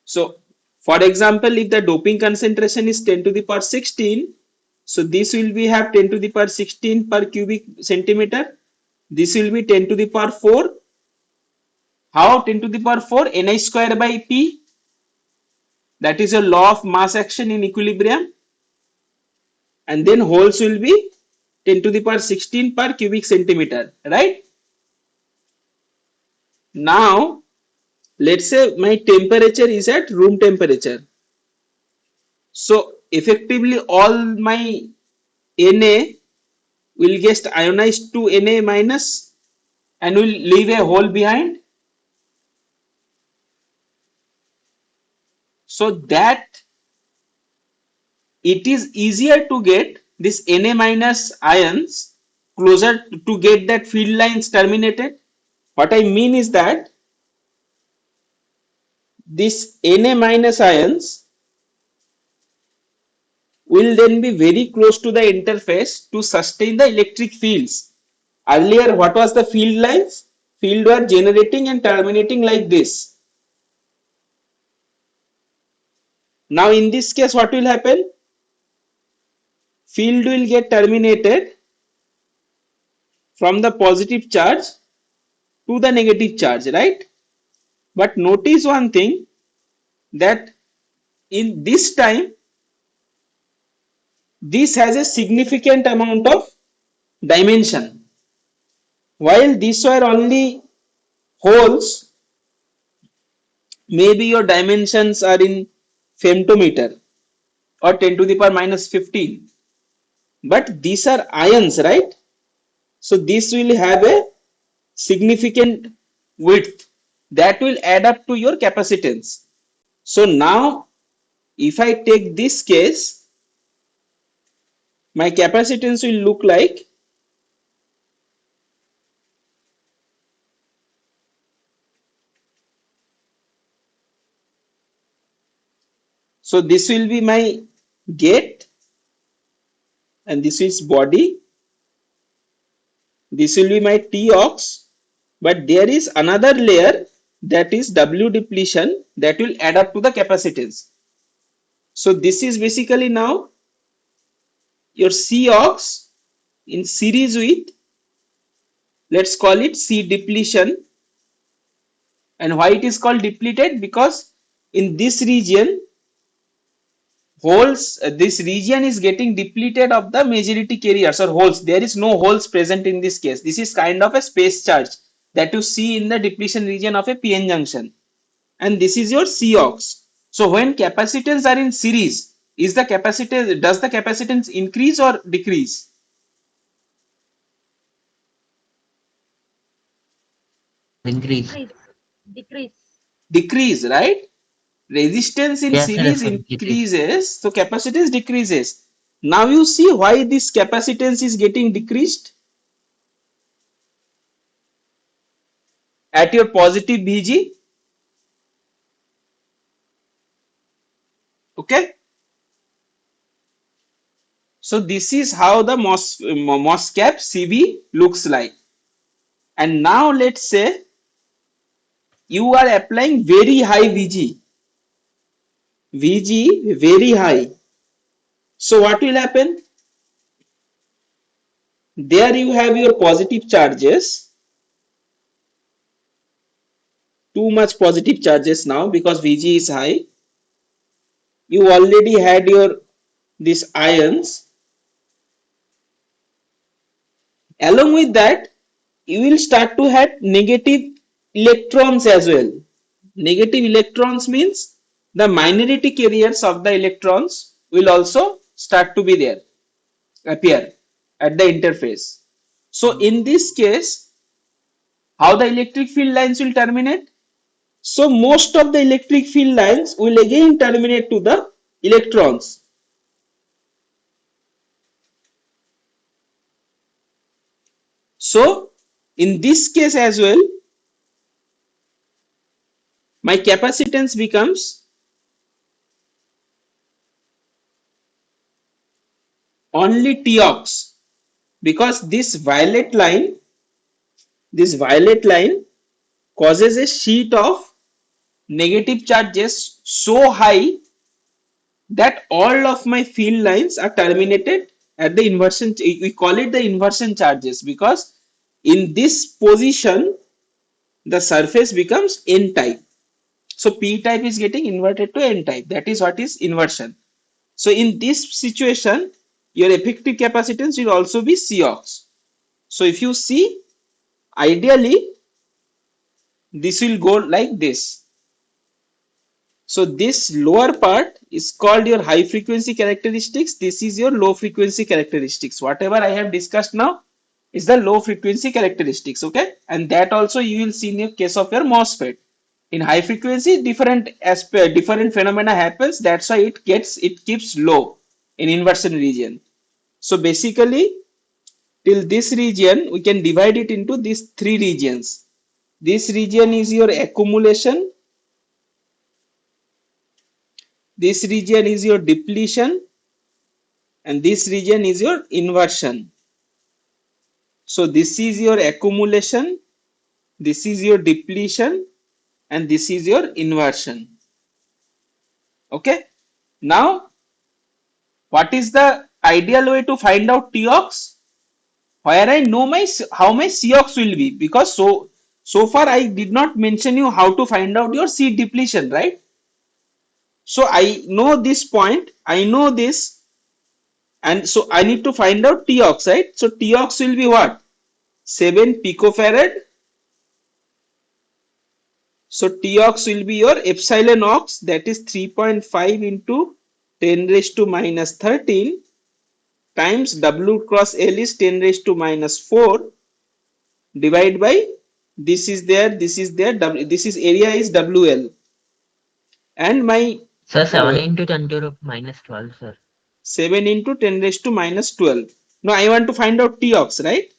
So for example, if the doping concentration is 10 to the power 16, so this will be have 10 to the power 16 per cubic centimeter. This will be 10 to the power 4. How 10 to the power 4? Ni square by P. That is a law of mass action in equilibrium. And then holes will be 10 to the power 16 per cubic centimeter, right? Now, let's say my temperature is at room temperature. So effectively all my Na will get ionized to Na minus and will leave a hole behind. So that it is easier to get this Na minus ions closer to get that field lines terminated. What I mean is that this Na minus ions will then be very close to the interface to sustain the electric fields. Earlier, what was the field lines? Field were generating and terminating like this. Now in this case, what will happen? Field will get terminated from the positive charge to the negative charge, right? But notice one thing, that in this time, this has a significant amount of dimension. While these were only holes, maybe your dimensions are in femtometer or 10 to the power minus 15. But these are ions, right? So this will have a significant width that will add up to your capacitance. So now if I take this case, my capacitance will look like, so this will be my gate and this is body, this will be my T-aux, but there is another layer, that is W depletion, that will add up to the capacitance. So this is basically now your C-aux in series with, let's call it C depletion. And why it is called depleted? Because in this region, holes, this region is getting depleted of the majority carriers or holes. There is no holes present in this case. This is kind of a space charge that you see in the depletion region of a PN junction. And this is your C-aux. So when capacitance are in series, is the capacitance, does the capacitance increase or decrease? Increase. Decrease. Decrease. Decrease, right? Resistance in Yes, sir, series decrease. increases, so capacitance decreases. Now you see why this capacitance is getting decreased at your positive VG. Okay, so this is how the MOSCAP CB looks like. And now let's say you are applying very high VG very high. So what will happen? There you have your positive charges, too much positive charges now because VG is high. You already had your these ions. Along with that, you will start to have negative electrons as well. Negative electrons means the minority carriers of the electrons will also start to be there, appear at the interface. So in this case, how the electric field lines will terminate? So most of the electric field lines will again terminate to the electrons. So in this case as well, my capacitance becomes only T-aux, because this violet line causes a sheet of negative charges so high that all of my field lines are terminated at the inversion. We call it the inversion charges because in this position the surface becomes N type. So P type is getting inverted to N type. That is what is inversion. So in this situation, your effective capacitance will also be C-aux. So if you see, ideally, this will go like this. So this lower part is called your high frequency characteristics. This is your low frequency characteristics. Whatever I have discussed now is the low frequency characteristics. Okay. And that also you will see in the case of your MOSFET. In high frequency, different phenomena happens. That's why it keeps low in inversion region. So basically, till this region, we can divide it into these three regions. This region is your accumulation. This region is your depletion. and this region is your inversion. So this is your accumulation, this is your depletion, and this is your inversion. Okay. Now, what is the ideal way to find out TOX? Where I know my how my COX will be, because so far I did not mention you how to find out your C depletion, right? So I know this point, I know this, and so I need to find out TOX, right? So TOX will be what? 7 picofarad. So TOX will be your epsilon ox, that is 3.5 into 10 raised to minus 13 times W cross L is 10 raised to minus 4 divide by this is there, this is area is WL, and my Sir, 7 into 10 to the minus 12, sir. 7 into 10 raised to minus 12. Now I want to find out TOX, right?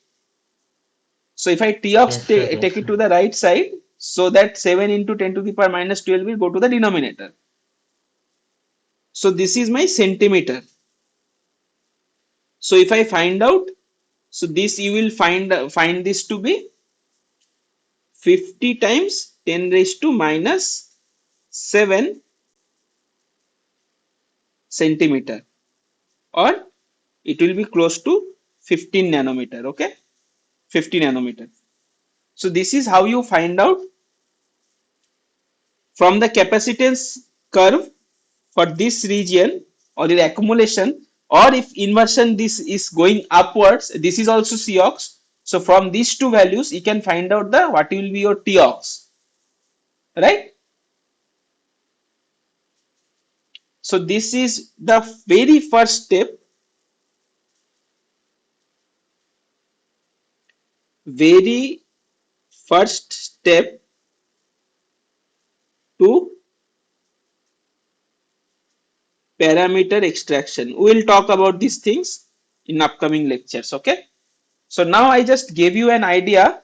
So if I TOX Yes, sir. Yes, take it sir. to the right side, so that 7 into 10 to the power minus 12 will go to the denominator. So this is my centimeter. So if I find out, so this you will find this to be 50 times 10 raised to minus 7 centimeter, or it will be close to 15 nanometer. Okay, 50 nanometer. So this is how you find out from the capacitance curve for this region or the accumulation, or if inversion this is going upwards, this is also COX. So from these two values you can find out the what will be your TOX, right? So this is the very first step, very first step to parameter extraction. We will talk about these things in upcoming lectures. Okay. So now I just gave you an idea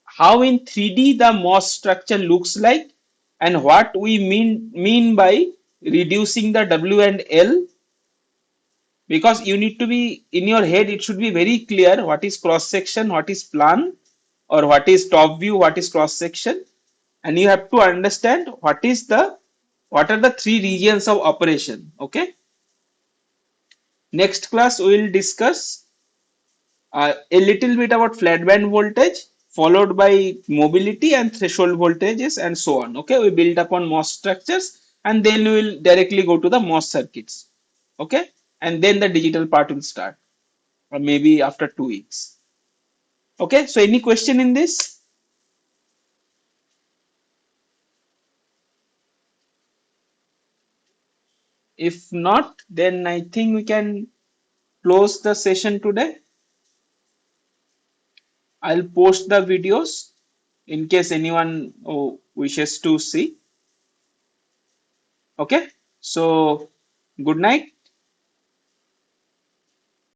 how in 3D the MOS structure looks like and what we mean by reducing the W and L, because you need to be in your head, it should be very clear what is cross section, what is plan, or what is top view, what is cross section, and you have to understand what are the three regions of operation. Okay. Next class we will discuss a little bit about flat band voltage, followed by mobility and threshold voltages, and so on. Okay, we build upon MOS structures, and then we will directly go to the MOS circuits. Okay, and then the digital part will start, or maybe after 2 weeks. Okay, so any question in this? If not, then I think we can close the session today. I'll post the videos in case anyone wishes to see. Okay, so good night.